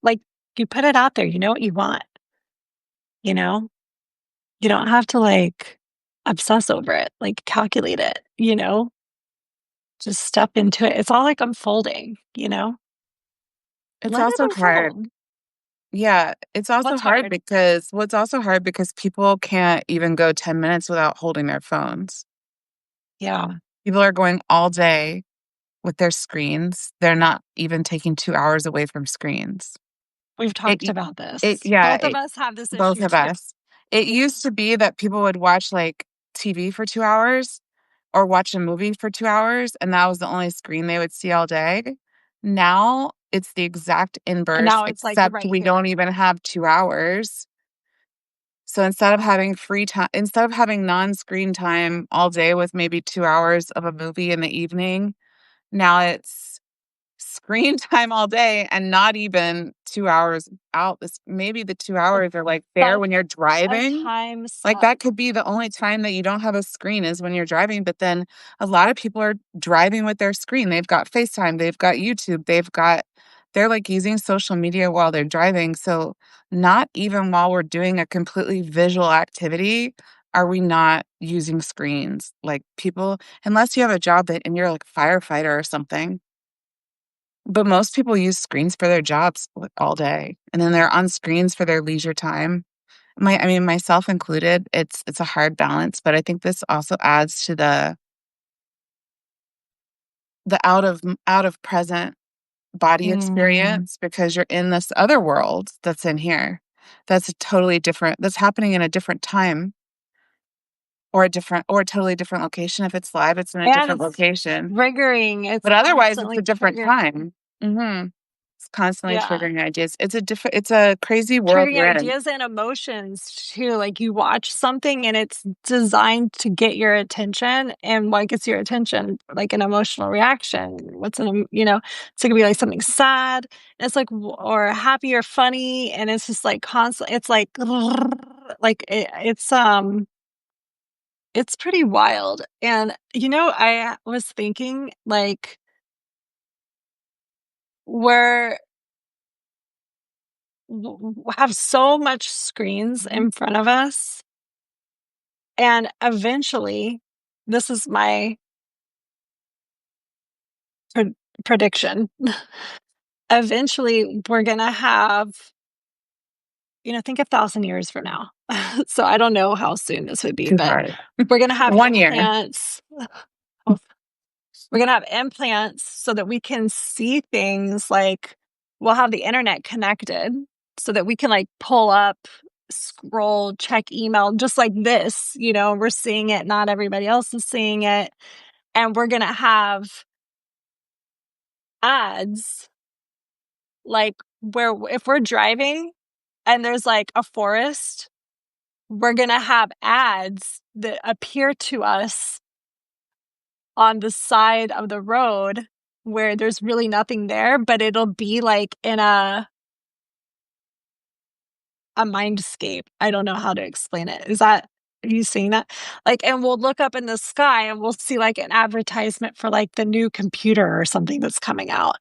like, you put it out there, you know what you want, you know? You don't have to, like, obsess over it, like, calculate it, you know? Just step into it. It's all, like, unfolding, you know? It's Let it also hard. unfold. Yeah, it's also What's hard hard? because what's also hard because people can't even go 10 minutes without holding their phones. Yeah, People are going all day with their screens. They're not even taking 2 hours away from screens. we've It talked y about it this. yeah, Both of it us have this both issue of too. us. It used to be that people would watch, like, TV for 2 hours or watch a movie for 2 hours, and that was the only screen they would see all day. Now, it's the exact And inverse, now it's, like, except right we don't here. even have 2 hours. So instead of having non-screen time all day with maybe 2 hours of a movie in the evening, now it's screen time all day and not even 2 hours out. This maybe the 2 A hours are, like, there such when you're a driving. time Like, suck. that could be the only time that you don't have a screen is when you're driving, but then a lot of people are driving with their screen. They've got FaceTime, they've got YouTube, they're, like, using social media while they're driving, so not even while we're doing a completely visual activity are we not using screens. Like, people unless you have a job that and you're, like, a firefighter or something, but most people use screens for their jobs, like, all day, and then they're on screens for their leisure time. I mean, myself included, it's a hard balance, but I think this also adds to the out of present body Mhm. experience because you're in this other world that's in here. That's a totally different that's happening in a different time or a totally different location. If it's live, it's in a And different it's location. triggering. It's But otherwise, it's a constantly different triggering. time. Mhm. It's constantly Yeah. triggering ideas. It's a crazy world Triggering we're in. ideas and emotions too. Like you watch something and it's designed to get your attention, and what gets your attention? Like an emotional reaction. What's so it could be like something sad, and it's like, or happy or funny, and it's just like constant. It's like, it's pretty wild. And I was thinking like we're have so much screens Mhm. in front of us. And eventually, this is my pre prediction. Eventually, we're gonna have think 1,000 years from now. So, I don't know how soon this would be, Too but hard. we're gonna have 1 year. implants. Oh, we're gonna have implants so that we can see things like we'll have the internet connected so that we can, like, pull up, scroll, check email just like this, we're seeing it, not everybody else is seeing it. And we're gonna have ads, like, where if we're driving and there's, like, a forest, we're gonna have ads that appear to us on the side of the road where there's really nothing there, but it'll be, like, in a mindscape. I don't know how to explain it. Are you seeing that? Like, and we'll look up in the sky and we'll see, like, an advertisement for, like, the new computer or something that's coming out.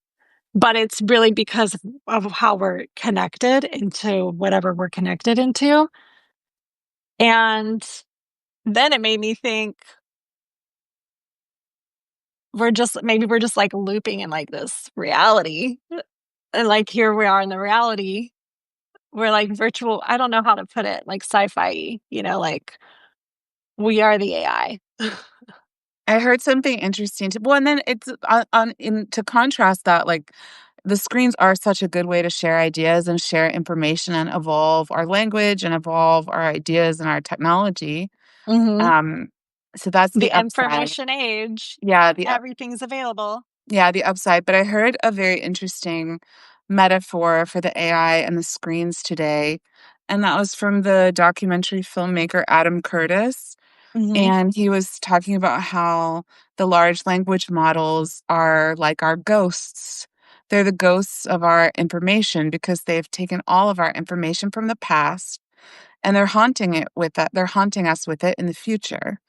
But it's really because of how we're connected into whatever we're connected into. And then it made me think we're just like looping in like this reality. And like here we are in the reality. We're like virtual, I don't know how to put it, like sci-fi, like we are the AI. I heard something interesting too. Well, and then it's on in to contrast that, like, the screens are such a good way to share ideas and share information and evolve our language and evolve our ideas and our technology. Mhm. Um, so that's the The upside. information age, Yeah, everything's available. the upside. But I heard a very interesting metaphor for the AI and the screens today, and that was from the documentary filmmaker Adam Curtis. Mhm. And he was talking about how the large language models are like our ghosts. They're the ghosts of our information because they've taken all of our information from the past and they're haunting us with it in the future.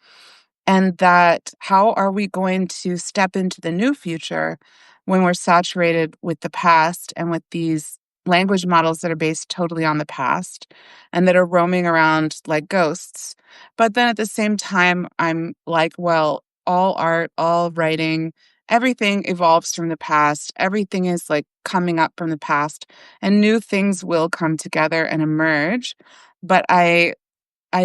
And that how are we going to step into the new future when we're saturated with the past and with these language models that are based totally on the past and that are roaming around like ghosts? But then at the same time, I'm like, well, all art, all writing, everything evolves from the past. Everything is like coming up from the past, and new things will come together and emerge. But I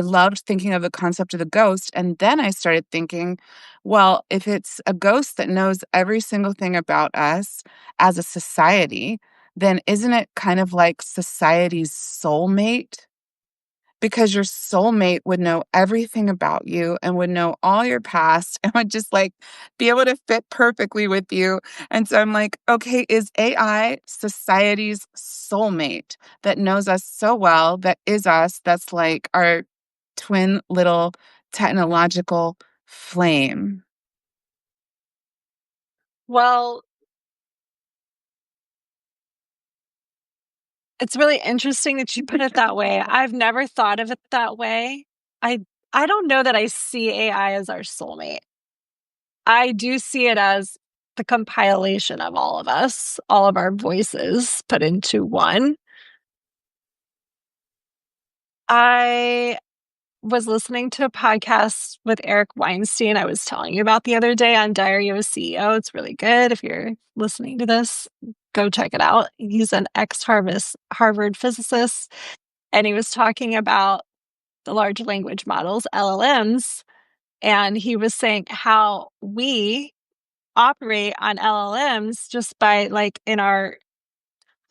loved thinking of the concept of the ghost, and then I started thinking, well, if it's a ghost that knows every single thing about us as a society, then isn't it kind of like society's soulmate? Because your soulmate would know everything about you and would know all your past and would just like be able to fit perfectly with you. And so I'm like, okay, is AI society's soulmate that knows us so well, that is us, that's like our twin little technological flame? Well, it's really interesting that you put it that way. I've never thought of it that way. I I don't know that I see AI as our soulmate. I do see it as the compilation of all of us, all of our voices put into one. I was listening to a podcast with Eric Weinstein I was telling you about the other day on Diary of a CEO. It's really good. If you're listening to this, go check it out. He's an ex Harvard physicist, and he was talking about the large language models, LLMs, and he was saying how we operate on LLMs just by like in our,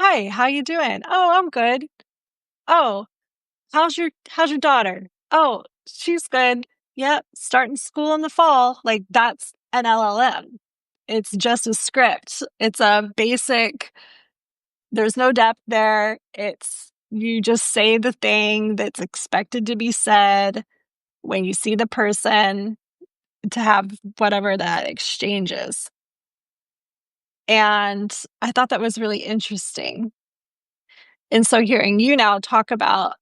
"Hi, how you doing?" "Oh, I'm good." "Oh, how's your daughter?" "Oh, she's good." Yep, starting school in the fall. Like that's an LLM. It's just a script. It's a basic, there's no depth there. It's you just say the thing that's expected to be said when you see the person to have whatever that exchange is. And I thought that was really interesting. And so hearing you now talk about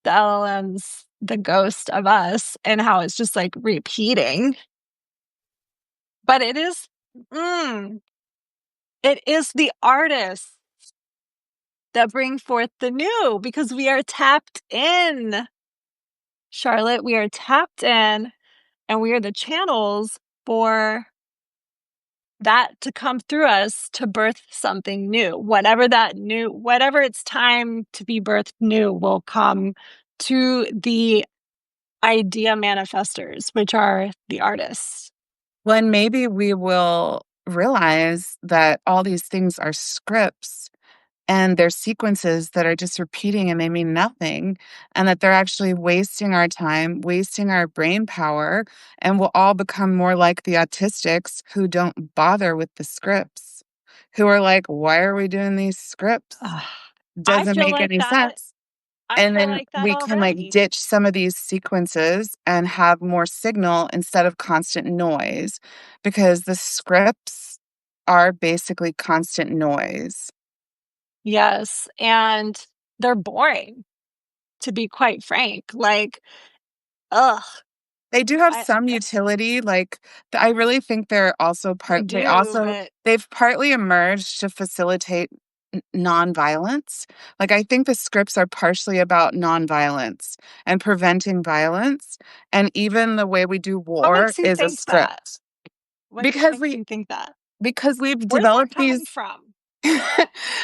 the LLMs, the ghost of us, and how it's just like repeating, but mm, it is the artists that bring forth the new because we are tapped in, Charlotte. We are tapped in, and we are the channels for that to come through us to birth something new. Whatever that new, whatever it's time to be birthed new will come to the idea manifestors, which are the artists. Well, and maybe we will realize that all these things are scripts and they're sequences that are just repeating and they mean nothing, and that they're actually wasting our time, wasting our brain power, and we'll all become more like the autistics who don't bother with the scripts, who are like, why are we doing these scripts? Ugh. I Doesn't feel make like any that. sense. I And feel then like that we can like already. ditch some of these sequences and have more signal instead of constant noise, because the scripts are basically constant noise. Yes, and they're boring, to be quite frank. Like, ugh, They do have I some utility, like, I really think they're also they they do, also but they've partly emerged to facilitate nonviolence. Like, I think the scripts are partially about nonviolence and preventing violence, and even the way we do what war makes you is a think that? script. What Because makes you think that? we've Where's that developed coming these from?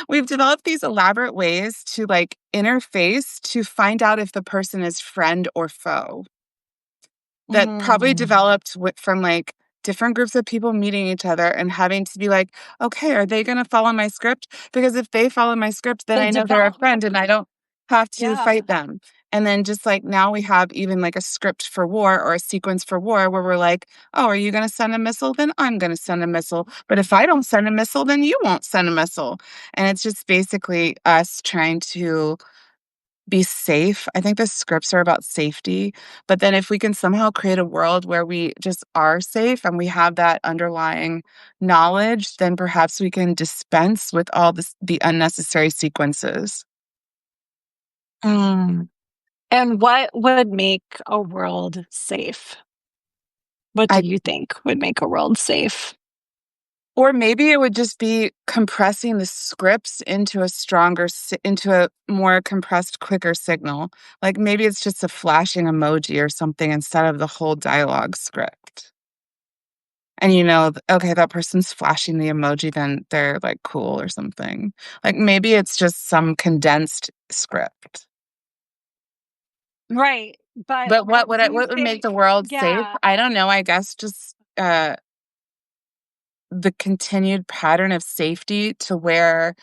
we've developed these elaborate ways to, like, interface to find out if the person is friend or foe. That probably Mm. developed from, like, different groups of people meeting each other and having to be like, "Okay, are they gonna follow my script? Because if they follow my script, then The I know they're a development friend of, and I don't have to yeah. fight them." And then just, like, now we have even, like, a script for war or a sequence for war where we're like, "Oh, are you gonna send a missile? Then I'm gonna send a missile. But if I don't send a missile, then you won't send a missile." And it's just basically us trying to be safe. I think the scripts are about safety, but then if we can somehow create a world where we just are safe and we have that underlying knowledge, then perhaps we can dispense with all the unnecessary sequences. Mm. And what would make a world safe? What do I you think would make a world safe? Or maybe it would just be compressing the scripts into into a more compressed, quicker signal. Like maybe it's just a flashing emoji or something instead of the whole dialogue script. And okay, that person's flashing the emoji, then they're, like, cool or something. Like, maybe it's just some condensed script. Right. But But what do you what would make think? the world safe? Yeah. I don't know, I guess just, the continued pattern of safety to where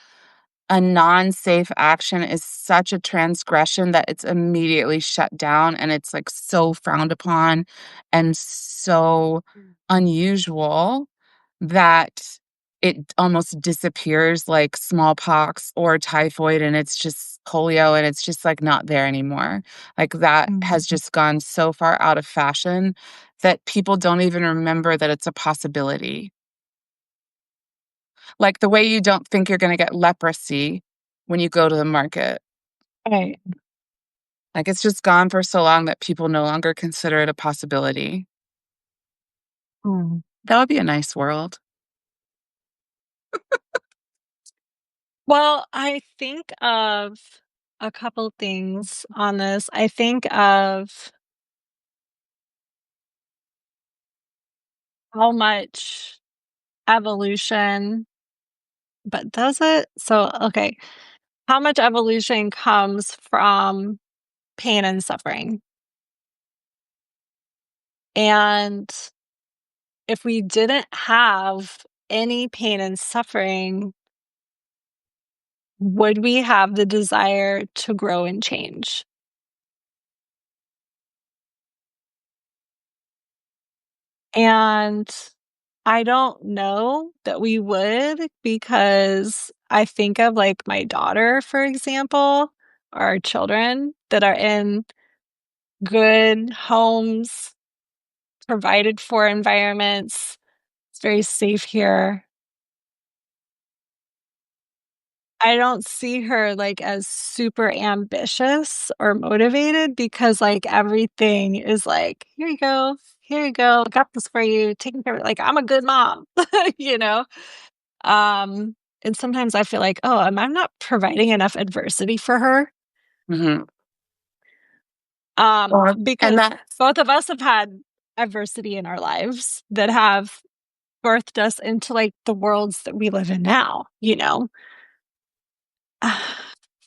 a non-safe action is such a transgression that it's immediately shut down, and it's, like, so frowned upon and so unusual that it almost disappears like smallpox or typhoid, and it's just polio, and it's just, like, not there anymore. Like, that has Mm. just gone so far out of fashion that people don't even remember that it's a possibility. Like, the way you don't think you're gonna get leprosy when you go to the market. Right. Like, it's just gone for so long that people no longer consider it a possibility. Mm. That would be a nice world. Well, I think of a couple things on this. I think of how much evolution, but does it? So, okay, how much evolution comes from pain and suffering? And if we didn't have any pain and suffering, would we have the desire to grow and change? And I don't know that we would because I think of like my daughter, for example, or our children that are in good homes, provided for environments. It's very safe here. I don't see her like as super ambitious or motivated because like everything is like, here you go, got this for you, taking care of it. Like I'm a good mom, you know? Um, and sometimes I feel like, oh, am I not providing enough adversity for her? Hmm. Well, and Because that both of us have had adversity in our lives that have birthed us into like the worlds that we live in now, you know?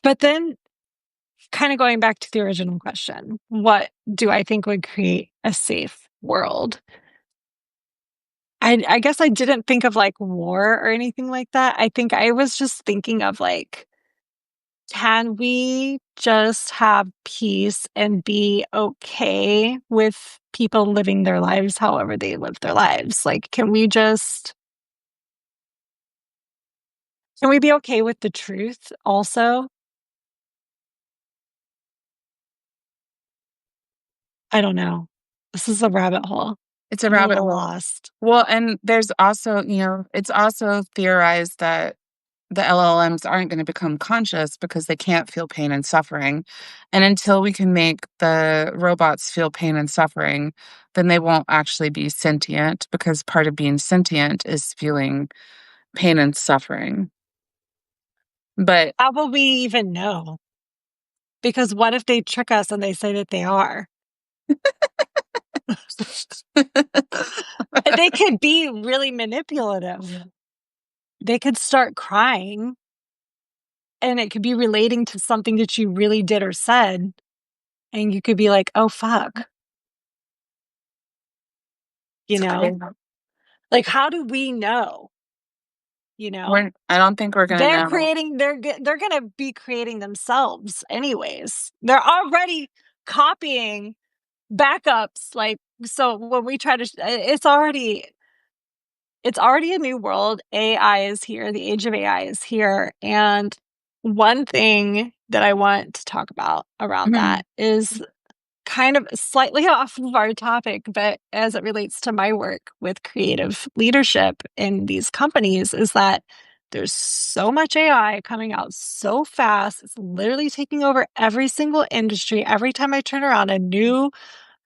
But then kind of going back to the original question, what do I think would create a safe world? I guess I didn't think of like war or anything like that. I think I was just thinking of like, can we just have peace and be okay with people living their lives however they live their lives? Like, can we be okay with the truth also? I don't know. This is a rabbit hole. it's a I'm a rabbit little hole. lost. Well, and there's also, it's also theorized that the LLMs aren't going to become conscious because they can't feel pain and suffering. And until we can make the robots feel pain and suffering, then they won't actually be sentient because part of being sentient is feeling pain and suffering. But How will we even know? Because what if they trick us and they say that they are? They could be really manipulative. They could start crying and it could be relating to something that you really did or said. And you could be like, oh, fuck, you know? Like, how do we know? You know? I don't think we're going to know. They're gonna be creating themselves anyways. They're already copying backups. Like, so when we try to, it's already a new world. AI is here. The age of AI is here. And one thing that I want to talk about around Mhm. that is kind of slightly off of our topic, but as it relates to my work with creative leadership in these companies, is that there's so much AI coming out so fast. It's literally taking over every single industry. Every time I turn around, a new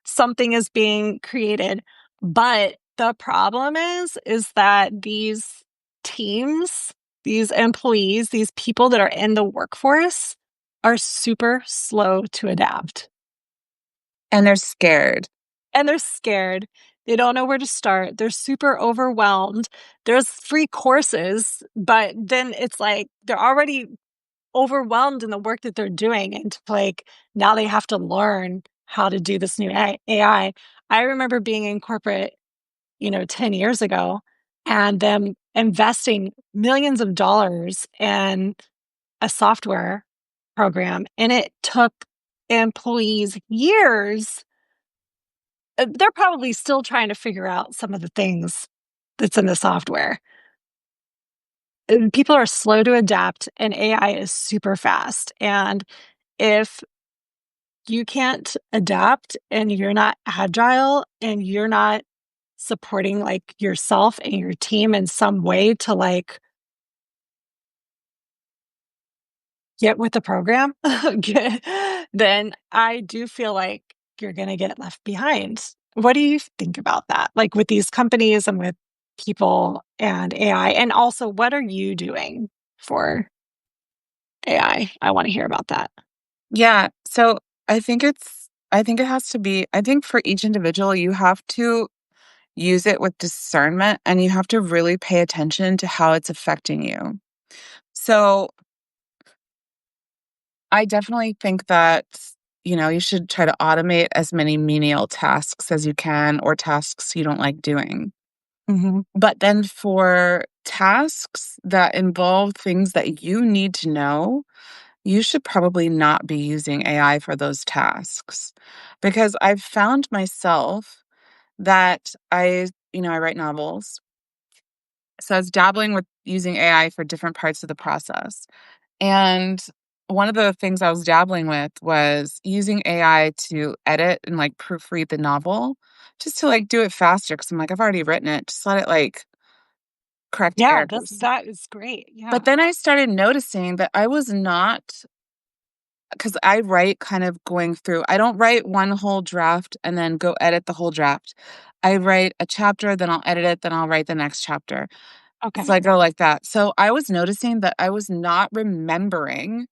something is being created. But the problem is that these teams, these employees, these people that are in the workforce are super slow to adapt. And they're scared. And they're scared. They don't know where to start. They're super overwhelmed. There's free courses, but then it's like they're already overwhelmed in the work that they're doing. And like now they have to learn how to do this new AI. I remember being in corporate, 10 years ago and them investing millions of dollars in a software program. And it took employees years. They're probably still trying to figure out some of the things that's in the software. People are slow to adapt and AI is super fast. And if you can't adapt and you're not agile and you're not supporting like yourself and your team in some way to like get with the program, then I do feel like you're going to get left behind. What do you think about that? Like with these companies and with people and AI? And also, what are you doing for AI? I want to hear about that. Yeah. So I think it has to be, I think for each individual, you have to use it with discernment and you have to really pay attention to how it's affecting you. So I definitely think that, you should try to automate as many menial tasks as you can or tasks you don't like doing. Hmm. But then for tasks that involve things that you need to know, you should probably not be using AI for those tasks. Because I've found myself that I write novels. So I was dabbling with using AI for different parts of the process. And one of the things I was dabbling with was using AI to edit and like proofread the novel just to like do it faster because I'm like, I've already written it. Just let it like correct Yeah, errors. that is great. But Yeah. then I started noticing that I was not, because I write kind of going through, I don't write one whole draft and then go edit the whole draft. I write a chapter, then I'll edit it, then I'll write the next chapter. So Okay. I go like that. So I was noticing that I was not remembering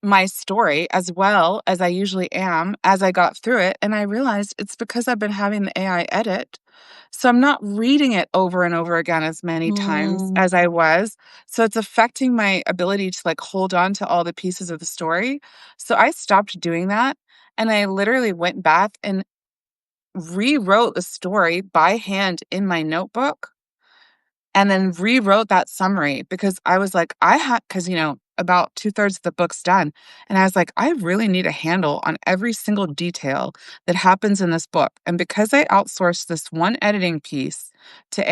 my story as well as I usually am as I got through it, and I realized it's because I've been having the AI edit. So I'm not reading it over and over again as many times Mm. as I was. So it's affecting my ability to like hold on to all the pieces of the story. So I stopped doing that and I literally went back and rewrote the story by hand in my notebook and then rewrote that summary because I was like, I had, because, about two-thirds of the book's done. And I was like, I really need a handle on every single detail that happens in this book. And because I outsourced this one editing piece to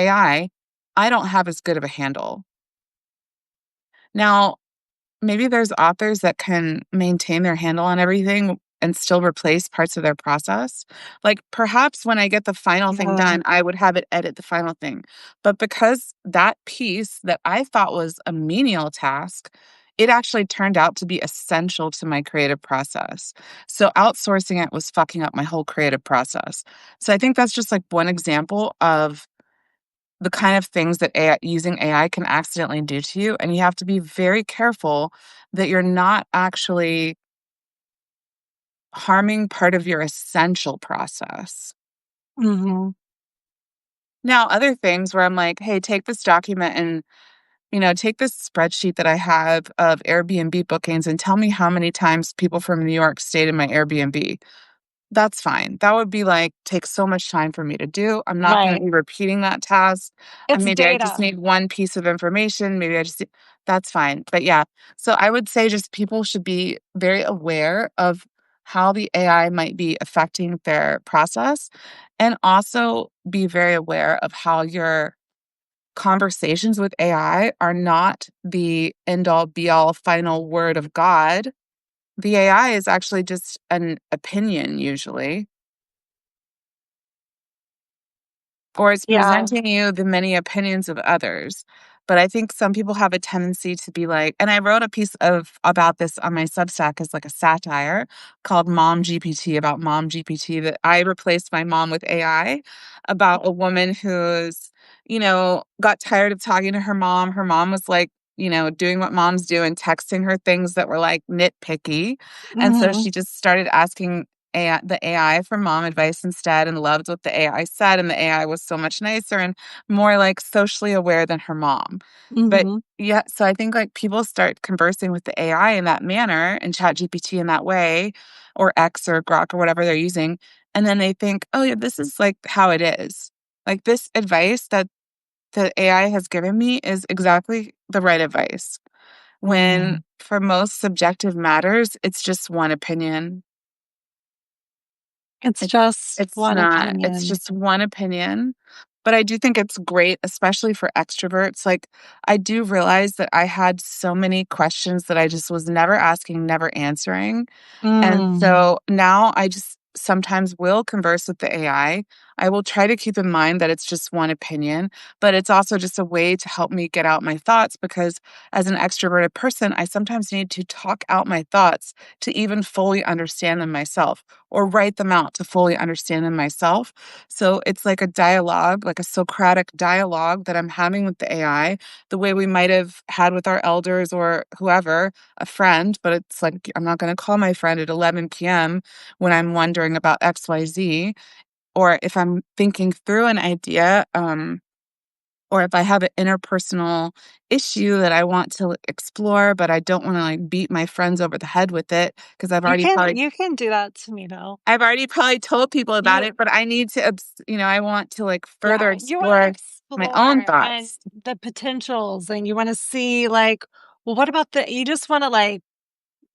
I don't have as good of a handle. Now, maybe there's authors that can maintain their handle on everything and still replace parts of their process. Like perhaps when I get the final thing Yeah. done, I would have it edit the final thing. But because that piece that I thought was a menial task, it actually turned out to be essential to my creative process. So outsourcing it was fucking up my whole creative process. So I think that's just like one example of the kind of things that using AI can accidentally do to you, and you have to be very careful that you're not actually harming part of your essential process. Mhm. Now, other things where I'm like, "Hey, take this document and, take this spreadsheet that I have of Airbnb bookings and tell me how many times people from New York stayed in my Airbnb." That's fine. That would be like take so much time for me to do. I'm not gonna Right. be repeating that task. And It's maybe I just data. need one piece of information. Maybe I just that's fine. But yeah, so I would say just people should be very aware of how the AI might be affecting their process and also be very aware of how your conversations with AI are not the end all be all final word of God. The AI is actually just an opinion usually. Or it's Yeah. presenting you the many opinions of others. But I think some people have a tendency to be like, and I wrote a piece of about this on my Substack as like a satire called Mom GPT about Mom GPT that I replaced my mom with AI about a woman who's, got tired of talking to her mom. Her mom was like, doing what moms do and texting her things that were like nitpicky. And so Mhm. she just started asking the AI for mom advice instead and loved what the AI said. And the AI was so much nicer and more like socially aware than her mom. But Mhm. yeah, so I think like people start conversing with the AI in that manner and chat GPT in that way, or X or Grok or whatever they're using. And then they think, oh, yeah, this is like how it is. Like this advice that the AI has given me is exactly the right advice. When Mhm. for most subjective matters, it's just one opinion. It's It just it's one not. It's opinion. just one opinion, but I do think it's great, especially for extroverts. Like, I do realize that I had so many questions that I just was never asking, never answering. And Mm. so now I just sometimes will converse with the AI. I will try to keep in mind that it's just one opinion, but it's also just a way to help me get out my thoughts because as an extroverted person, I sometimes need to talk out my thoughts to even fully understand them myself or write them out to fully understand them myself. So it's like a dialogue, like a Socratic dialogue that I'm having with the AI, the way we might have had with our elders or whoever, a friend, but it's like I'm not going to call my friend at 11 p.m. when I'm wondering about XYZ, or if I'm thinking through an idea, or if I have an interpersonal issue that I want to explore, but I don't want to like beat my friends over the head with it because You can do that to me though. I've already probably told people about You it, but I need to, I want to like further Yeah, you wanna explore my own explore and thoughts. the potentials, and you wanna see, like, well, what about you just wanna, like,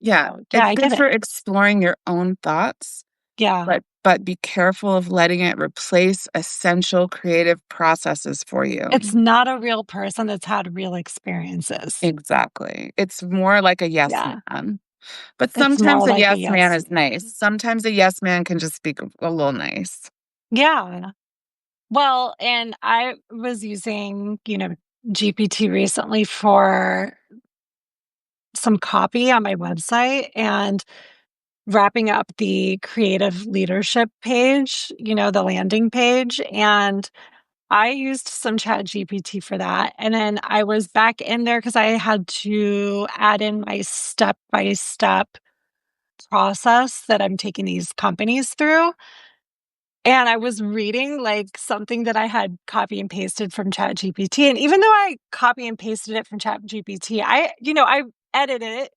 Yeah, yeah, it's I good get for it. exploring your own thoughts Yeah. but be careful of letting it replace essential creative processes for you. It's not a real person that's had real experiences. Exactly. It's more like a yes Yeah. man. But It's sometimes more a like a yes man yes. is nice. Sometimes a yes man can just be a little nice. Yeah. Well, and I was using, GPT recently for some copy on my website and wrapping up the creative leadership page, the landing page. And I used some chat GPT for that. And then I was back in there because I had to add in my step by step process that I'm taking these companies through. And I was reading like something that I had copy and pasted from Chat GPT. And even though I copy and pasted it from Chat GPT, I edited it,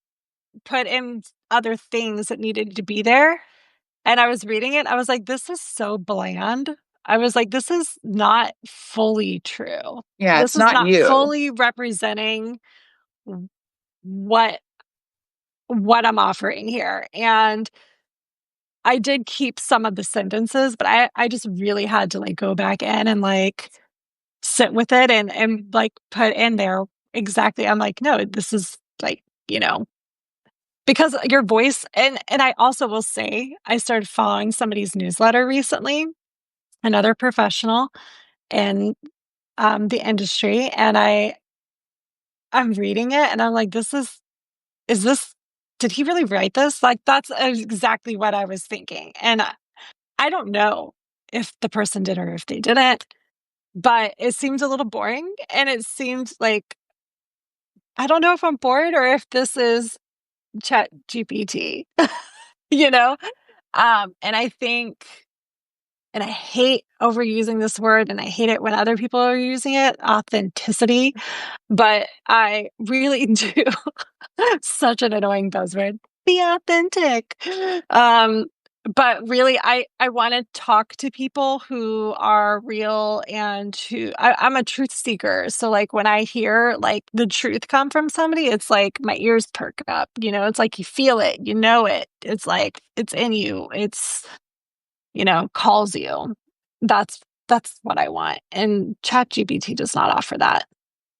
put in other things that needed to be there. And I was reading it. I was like, this is so bland. I was like, this is not fully true. Yeah, This it's is not not you. fully representing what what I'm offering here. And I did keep some of the sentences, but I just really had to like go back in and like sit with it and like put in there exactly. I'm like, no, this is like, because your voice and I also will say I started following somebody's newsletter recently, another professional in the industry, and I'm reading it and I'm like, is this did he really write this? Like that's exactly what I was thinking. And I don't know if the person did or if they didn't, but it seemed a little boring and it seemed like I don't know if I'm bored or if this is Chat GPT, you know? And I think, and I hate overusing this word and I hate it when other people are using it, authenticity, but I really do. Such an annoying buzzword. Be authentic. Um, but really, I want to talk to people who are real and I'm a truth seeker. So like when I hear like the truth come from somebody, it's like my ears perk up. It's like you feel it, you know it. It's like it's in you. It's calls you. That's that's what I want. And ChatGPT does not offer that.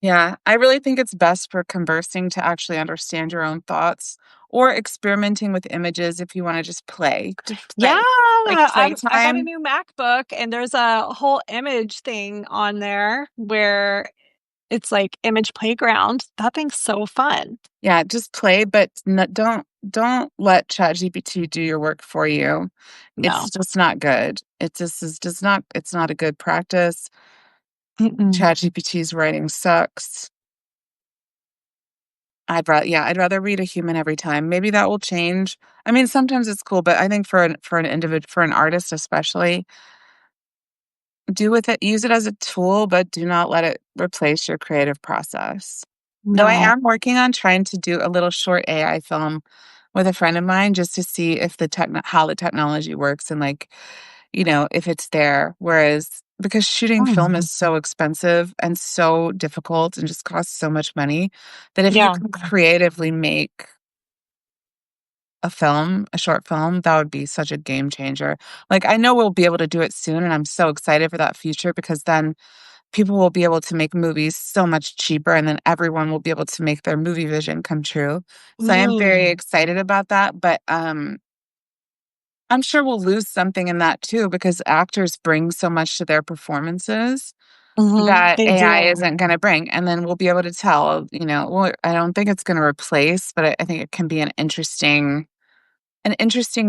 Yeah, I really think it's best for conversing to actually understand your own thoughts or experimenting with images if you want to just play. Just Yeah, play. Like I got a playtime. new MacBook and there's a whole image thing on there where it's like image playground. That thing's so fun. Yeah, just play, but don't let ChatGPT do your work for you. No. It's just not good. It just is does not it's not a good practice. Mm-mm. ChatGPT's writing sucks. I'd rather read a human every time. Maybe that will change. I mean, sometimes it's cool, but I think for an artist especially, do with it use it as a tool, but do not let it replace your creative process. Though I No. am working on trying to do a little short AI film with a friend of mine just to see if how the technology works and like, if it's there. Whereas because shooting film Mm. is so expensive and so difficult and just costs so much money that if you Yeah. can creatively make a short film, that would be such a game changer. Like I know we'll be able to do it soon and I'm so excited for that future because then people will be able to make movies so much cheaper and then everyone will be able to make their movie vision come true. So I am very Mm. excited about that, but I'm sure we'll lose something in that too because actors bring so much to their performances Hmm. that They AI do. isn't going to bring. And then we'll be able to tell, well, I don't think it's going to replace, but I think it can be an interesting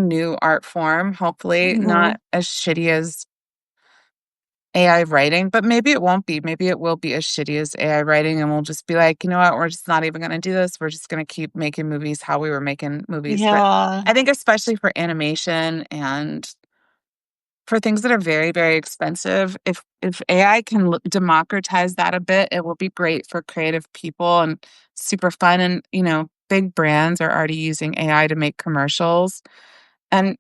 new art form, hopefully Hmm. not as shitty as AI writing, but maybe it won't be. Maybe it will be as shitty as AI writing, and we'll just be like, you know what? We're just not even going to do this. We're just going to keep making movies how we were making movies. But Yeah. I think, especially for animation and for things that are very, very expensive, if AI can democratize that a bit, it will be great for creative people and super fun. And big brands are already using AI to make commercials, and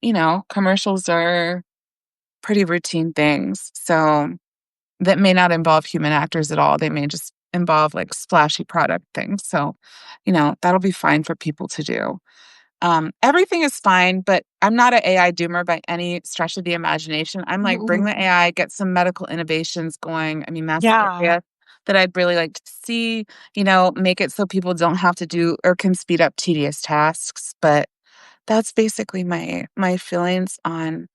commercials are pretty routine things. So that may not involve human actors at all. They may just involve like splashy product things. So, that'll be fine for people to do. Everything is fine, but I'm not an AI doomer by any stretch of the imagination. I'm like, bring the AI, get some medical innovations going. I mean, that's the Yeah. area that I'd really like to see, make it so people don't have to do or can speed up tedious tasks. But that's basically my feelings on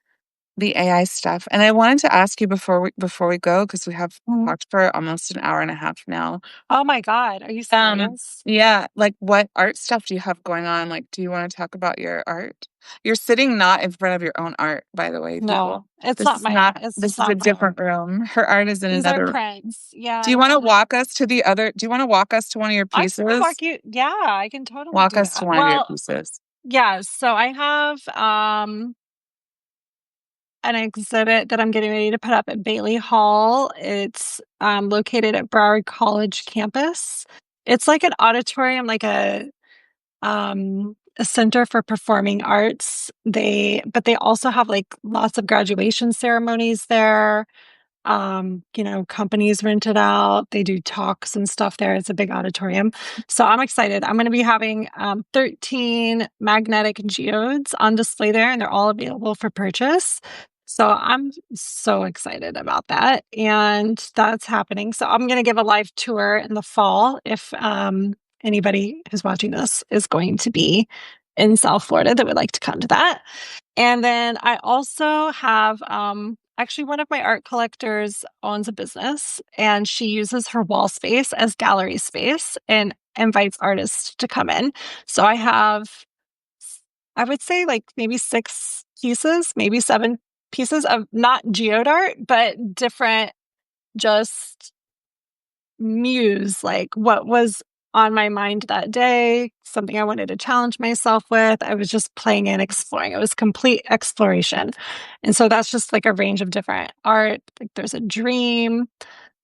the AI stuff. And I wanted to ask you before we go, because we have Mhm. talked for almost an hour and a half now. Oh my God, are you Um, serious? yeah, like what art stuff do you have going on? Like, do you want to talk about your art? You're sitting not in front of your own art, by the way, No, people. it's not my it's This is a not my art. different room. Her art is in These are another room. prints. Yeah, Do you want to walk us to the other? Do you want to walk us to one of your I can pieces? walk you. Yeah, I can totally Walk do us to that. one of your Well, pieces. yeah, so I have an exhibit that I'm getting ready to put up at Bailey Hall. It's located at Broward College campus. It's like an auditorium, like a center for performing arts. But they also have like lots of graduation ceremonies there. Companies rent it out. They do talks and stuff there. It's a big auditorium. So I'm excited. I'm going to be having 13 magnetic geodes on display there, and they're all available for purchase. So I'm so excited about that. And that's happening. So I'm going to give a live tour in the fall if anybody who's watching this is going to be in South Florida that would like to come to that. And then I also have actually one of my art collectors owns a business and she uses her wall space as gallery space and invites artists to come in. So I have, I would say like maybe 6 pieces, maybe 7 pieces of not geode art, but different just muse, like what was on my mind that day, something I wanted to challenge myself with. I was just playing and exploring. It was complete exploration. And so that's just like a range of different art. Like there's a dream,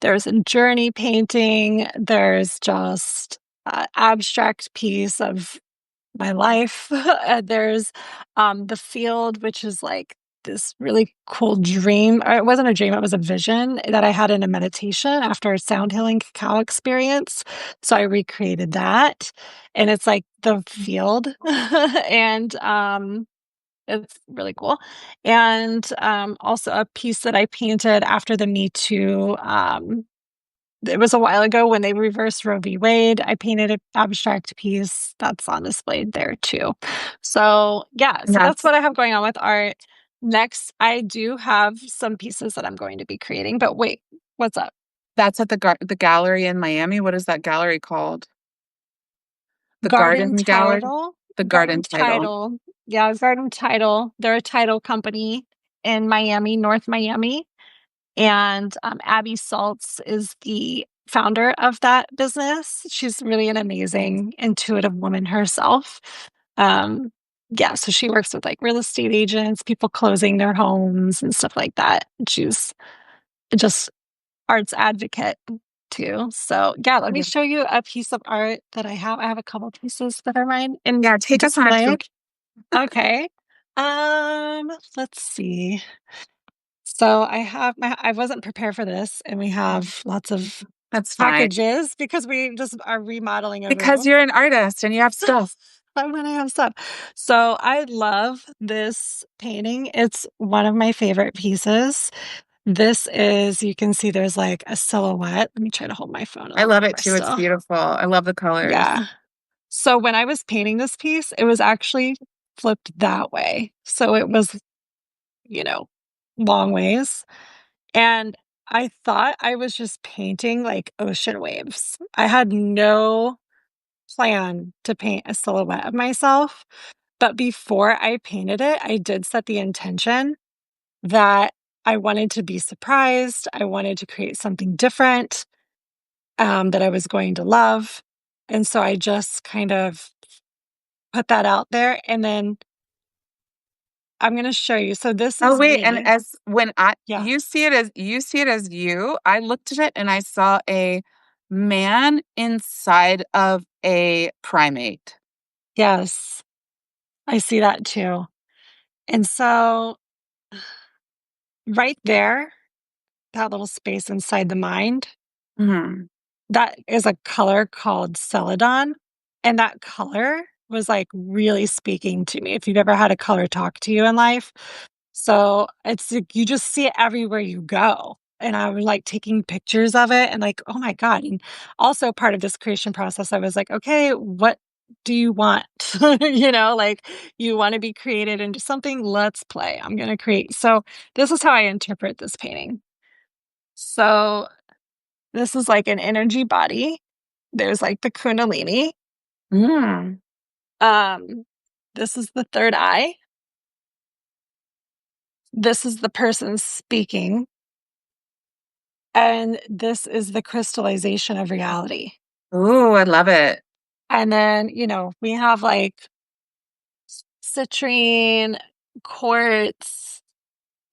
there's a journey painting, there's just abstract piece of my life. There's the field, which is like this really cool dream. It wasn't a dream, it was a vision that I had in a meditation after a sound healing cacao experience. So I recreated that. And it's like the field. And it's really cool. And also a piece that I painted after the Me Too it was a while ago when they reversed Roe v. Wade. I painted an abstract piece that's on display there too. So, yeah, so that's Yes, what I have going on with art. Next, I do have some pieces that I'm going to be creating, but wait, what's up? that's at the gallery in Miami. What is that gallery called? The Garden Garden Gallery? Title. The Garden Garden Title. Title. Yeah, Garden Title. They're a title company in Miami, North Miami. And Abby Saltz is the founder of that business. She's really an amazing, intuitive woman herself. Um, yeah, so she works with like real estate agents, people closing their homes and stuff like that. She's just arts advocate too. So yeah, let me Yeah, show you a piece of art that I have. I have a couple pieces that are mine in yeah, take us on a display. tour. Okay. Let's see. So I wasn't prepared for this, and we have lots of That's fine. packages because we just are remodeling a Because room. you're an artist and you have stuff. I'm gonna have stuff. So I love this painting. It's one of my favorite pieces. This is, you can see there's like a silhouette. Let me try to hold my phone a I little love bit it more too. It's still. beautiful. I love the colors. Yeah. So when I was painting this piece, it was actually flipped that way. So it was, you know, long ways. And I thought I was just painting like ocean waves. I had no plan to paint a silhouette of myself. But before I painted it, I did set the intention that I wanted to be surprised. I wanted to create something different that I was going to love. And so I just kind of put that out there. And then I'm going to show you. So this Oh is wait, and me. as when I Yeah. you see it as you, I looked at it and I saw a man inside of a primate. Yes. I see that too. And so right there, that little space inside the mind, Mhm. that is a color called celadon. And that color was like really speaking to me. If you've ever had a color talk to you in life. So it's like, you just see it everywhere you go. And I was like taking pictures of it and like, oh my God. And also part of this creation process, I was like, okay, what do you want? Like you want to be created into something, let's play. I'm going to create. So this is how I interpret this painting. So this is like an energy body. There's like the Kundalini. Mm. Um, this is the third eye. This is the person speaking. And this is the crystallization of reality. Ooh, I love it. And then, we have like citrine, quartz,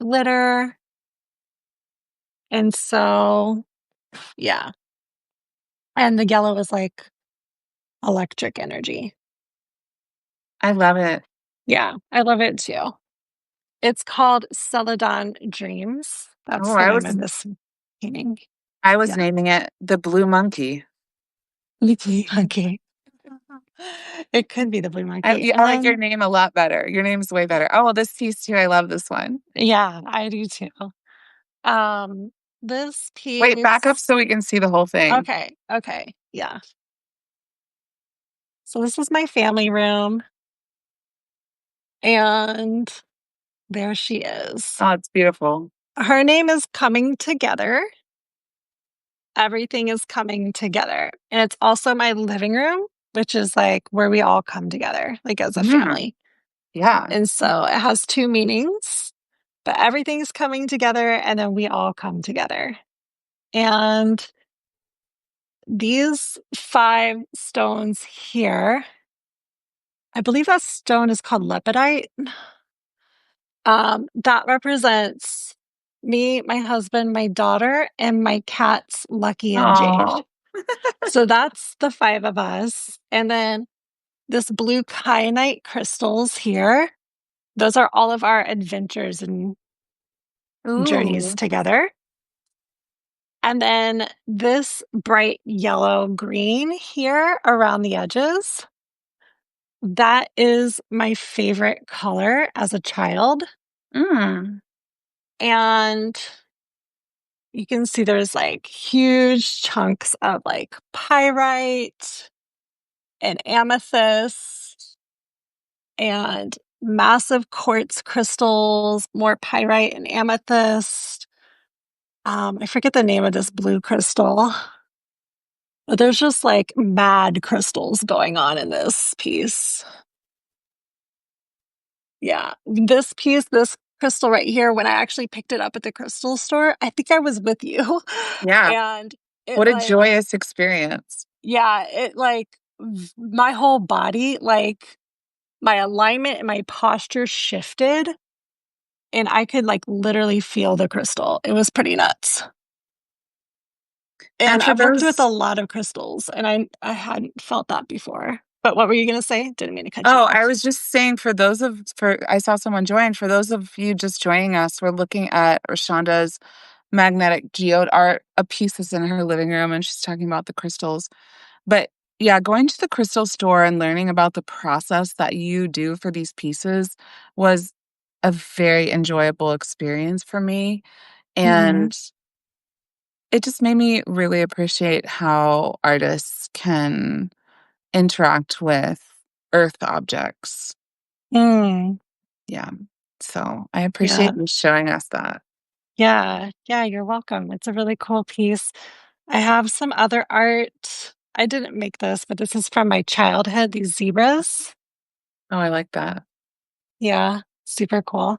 glitter. And so, yeah. And the yellow is like electric energy. I love it. Yeah, I love it too. It's called Celadon Dreams. Oh, That's the name of this painting. I was Yeah. naming it the Blue Monkey. The blue monkey. It could be the blue monkey. Yeah, And I like your then, name a lot better. Your name's way better. Oh, well, this piece too. I love this one. yeah, I do too. Um, this Wait, back up piece, so we can see the whole thing. okay, yeah. So this is my family room, and there she is. Oh, it's beautiful. Her name is Coming Together. Everything is coming together. And it's also my living room, which is like where we all come together, like as a Mm, family. yeah. And so it has two meanings, but everything's coming together, and then we all come together. And these 5 stones here, I believe that stone is called lepidite. That represents me, my husband, my daughter, and my cats, Lucky and Jade. Oh, So that's the 5 of us. And then this blue kyanite crystals here, those are all of our adventures and journeys ooh. together. And then this bright yellow green here around the edges, that is my favorite color as a child. Mm. And you can see there's like huge chunks of like pyrite and amethyst and massive quartz crystals, more pyrite and amethyst. I forget the name of this blue crystal, but there's just like mad crystals going on in this piece. Yeah. This piece, this crystal right here, when I actually picked it up at the crystal store, I think I was with you. Yeah. And it What a like, joyous experience. yeah, it like my whole body, like my alignment and my posture shifted, and I could like literally feel the crystal. It was pretty nuts. And And for I've worked with a those, lot of crystals, and I hadn't felt that before. But what were you going to say? Didn't mean to cut you oh, I off. was just saying I saw someone join. For those of you just joining us, we're looking at Rochonda's magnetic geode art, a piece that's in her living room, and she's talking about the crystals. But yeah, going to the crystal store and learning about the process that you do for these pieces was a very enjoyable experience for me. Hmm. And it just made me really appreciate how artists can interact with earth objects. Mm, Yeah. So I appreciate yeah. you showing us that. Yeah. Yeah. You're welcome. It's a really cool piece. I have some other art. I didn't make this, but this is from my childhood, these zebras. Oh, I like that. Yeah. Super cool.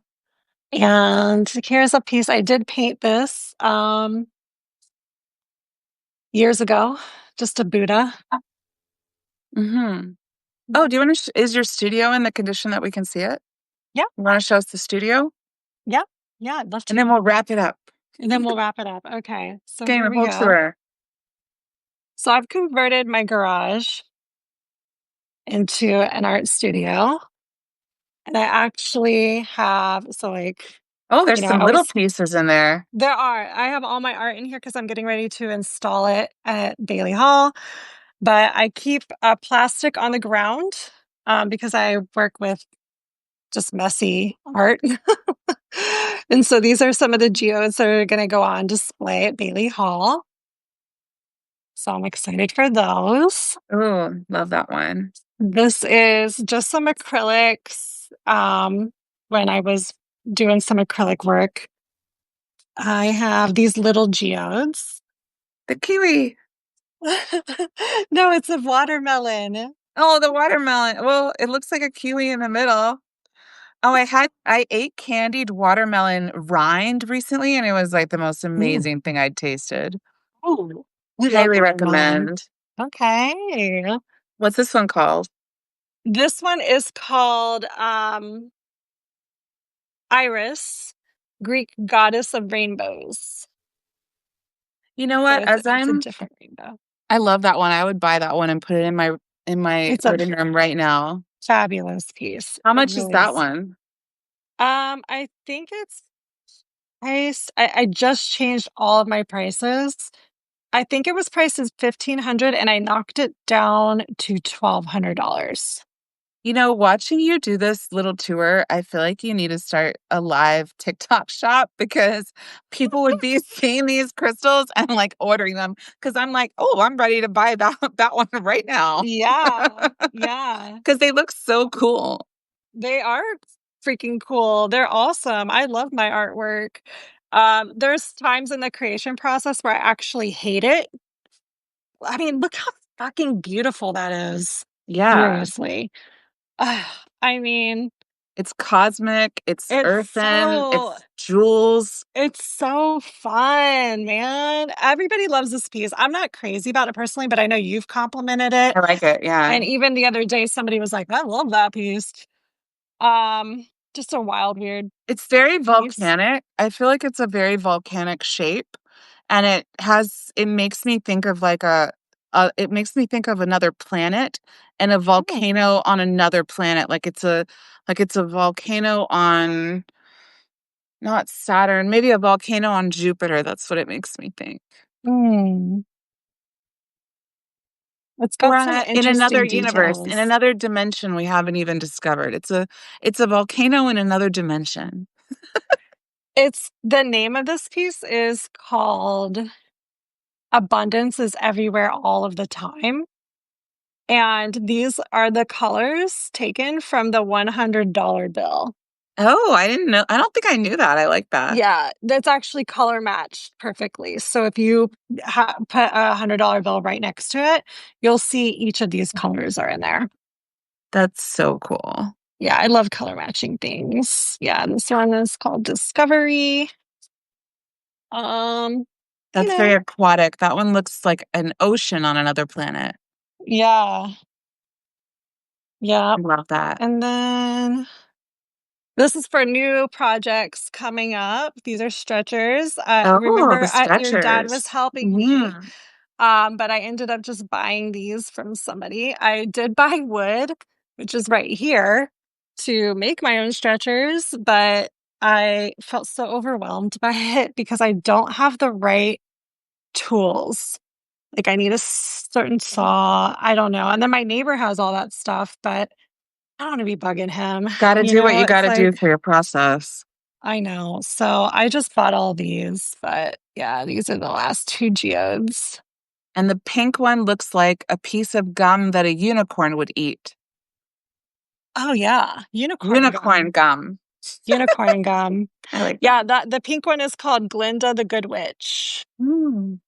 And here's a piece. I did paint this years ago, just a Buddha. Hmm. Oh, do you want to? Is your studio in the condition that we can see it? Yeah. You want to show us the studio, Yeah. Yeah. I'd love and to. then we'll wrap it up. And then we'll wrap it up. Okay. So Getting here the we whole go. tour. So I've converted my garage into an art studio. And I actually have, so like, Oh, there's I some little always, pieces in there. I have all my art in here because I'm getting ready to install it at Bailey Hall. But I keep plastic on the ground because I work with just messy art. And so these are some of the geodes that are going to go on display at Bailey Hall. So I'm excited for those. Oh, love that one. This is just some acrylics. When I was doing some acrylic work, I have these little geodes. The kiwi. No, it's a watermelon. Oh, the watermelon. Well, it looks like a kiwi in the middle. Oh, I ate candied watermelon rind recently, and it was like the most Mm. amazing thing I'd tasted. Oh, I love Highly watermelon. recommend. Okay. What's this one called? This one is called Iris, Greek goddess of rainbows. You know So what? it's a different rainbow. I love that one. I would buy that one and put it in my It's a living room right now. fabulous piece. How It much is really that is. one? I think it's priced. I just changed all of my prices. I think it was priced as 1,500 and I knocked it down to $1,200. You know, watching you do this little tour, I feel like you need to start a live TikTok shop because people would be seeing these crystals and like ordering them. Because I'm like, oh, I'm ready to buy that one right now. Yeah, yeah. Because they look so cool. They are freaking cool. They're awesome. I love my artwork. There's times in the creation process where I actually hate it. I mean, look how fucking beautiful that is. Yeah. Seriously. I mean, It's cosmic, it's it's earthen, so it's jewels. it's so fun, man. Everybody loves this piece. I'm not crazy about it personally, but I know you've complimented it. I like it. Yeah. And even the other day, somebody was like, I love that piece. Um, just a wild, weird It's very piece. volcanic. I feel like it's a very volcanic shape, and it makes me think of like it makes me think of another planet and a Hmm. volcano on another planet. Like it's a volcano on not Saturn, maybe a volcano on Jupiter. That's what it makes me think. Mm. It's Or got some in another interesting universe, in details. another dimension we haven't even discovered. It's a volcano in another dimension. It's the name of this piece is called Abundance is Everywhere All of the Time. And these are the colors taken from the $100 bill. Oh, I didn't know. I don't think I knew that. I like that. Yeah, that's actually color matched perfectly. So if you put a $100 bill right next to it, you'll see each of these colors are in there. That's so cool. Yeah, I love color matching things. Yeah, this one is called Discovery. Um, you That's very know, aquatic. That one looks like an ocean on another planet. yeah, yeah. I love that. And then this is for new projects coming up. These are stretchers. Oh, the Remember, your dad was stretchers. helping me, Mhm. but I ended up just buying these from somebody. I did buy wood, which is right here, to make my own stretchers, but I felt so overwhelmed by it because I don't have the right tools. Like I need a certain saw. I don't know. And then my neighbor has all that stuff, but I don't want to be bugging him. Gotta You do what know, you it's gotta do like, for your process. I know. So I just bought all these, but yeah, these are the last two geodes. And the pink one looks like a piece of gum that a unicorn would eat. Oh yeah, unicorn Unicorn gum. gum. Unicorn gum. I like that. Yeah, that the pink one is called Glinda the Good Witch. Mm.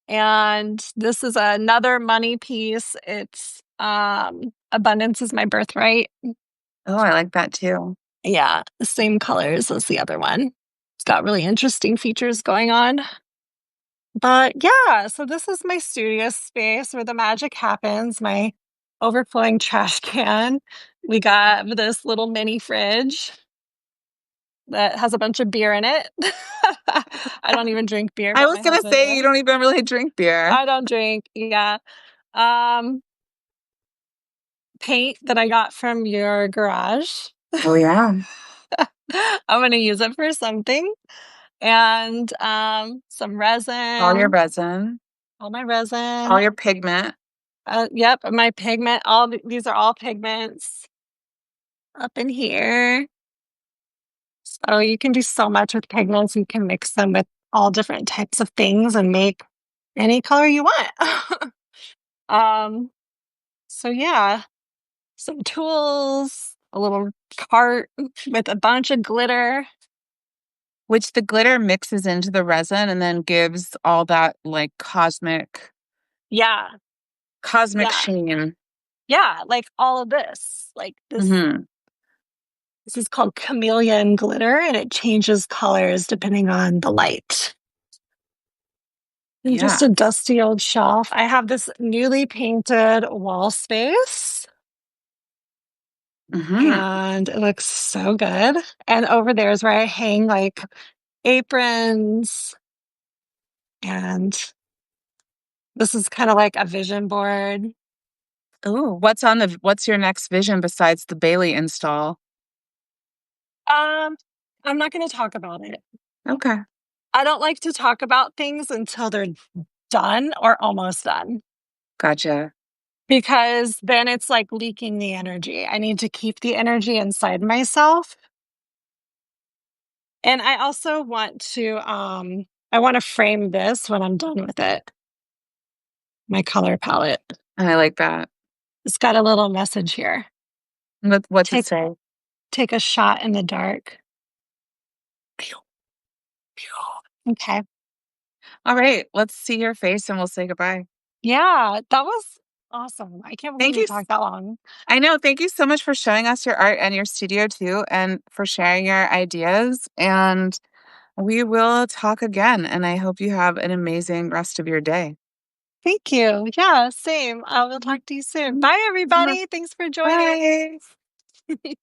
And this is another money piece. It's Abundance is My Birthright. Oh, I like that too. Yeah, the same colors as the other one. It's got really interesting features going on. But yeah, so this is my studio space where the magic happens, my overflowing trash can. We got this little mini fridge that has a bunch of beer in it. I don't even drink beer, I but was my gonna husband say you does. don't even really drink beer. I don't drink. Yeah. Um, Paint that I got from your garage. Oh yeah. I'm gonna use it for something. And some All your resin, resin, all my all resin. your pigment. Yep, my pigment, these are all pigments up in here. So you can do so much with pigments. You can mix them with all different types of things and make any color you want. um, so yeah, some tools, a little cart with a bunch of glitter. Which the glitter mixes into the resin and then gives all that like Yeah, cosmic yeah, sheen. yeah, like all of this. Like Hmm. this is called chameleon glitter, and it changes colors depending on the light. And just Yeah. a dusty old shelf. I have this newly painted wall space, Hmm. and it looks so good. And over there is where I hang like aprons, and this is kind of like a vision board. Ooh, what's your next vision besides the Bailey install? Um, I'm not going to talk about it. Okay. I don't like to talk about things until they're done or almost done, Gotcha. because then it's like leaking the energy. I need to keep the energy inside myself. And I also want to I want to frame this when I'm done with it. My color palette. I like that. It's got a little message here. What's it Take say? take a shot in the dark. Okay. All right, let's see your face and we'll say goodbye. Yeah, that was awesome. I can't believe Thank we you. talked that long. I know. Thank you so much for showing us your art and your studio too, and for sharing your ideas. And we will talk again. And I hope you have an amazing rest of your day. Thank you. Yeah, same. I will talk to you soon. Bye, everybody. Thanks for joining. Bye.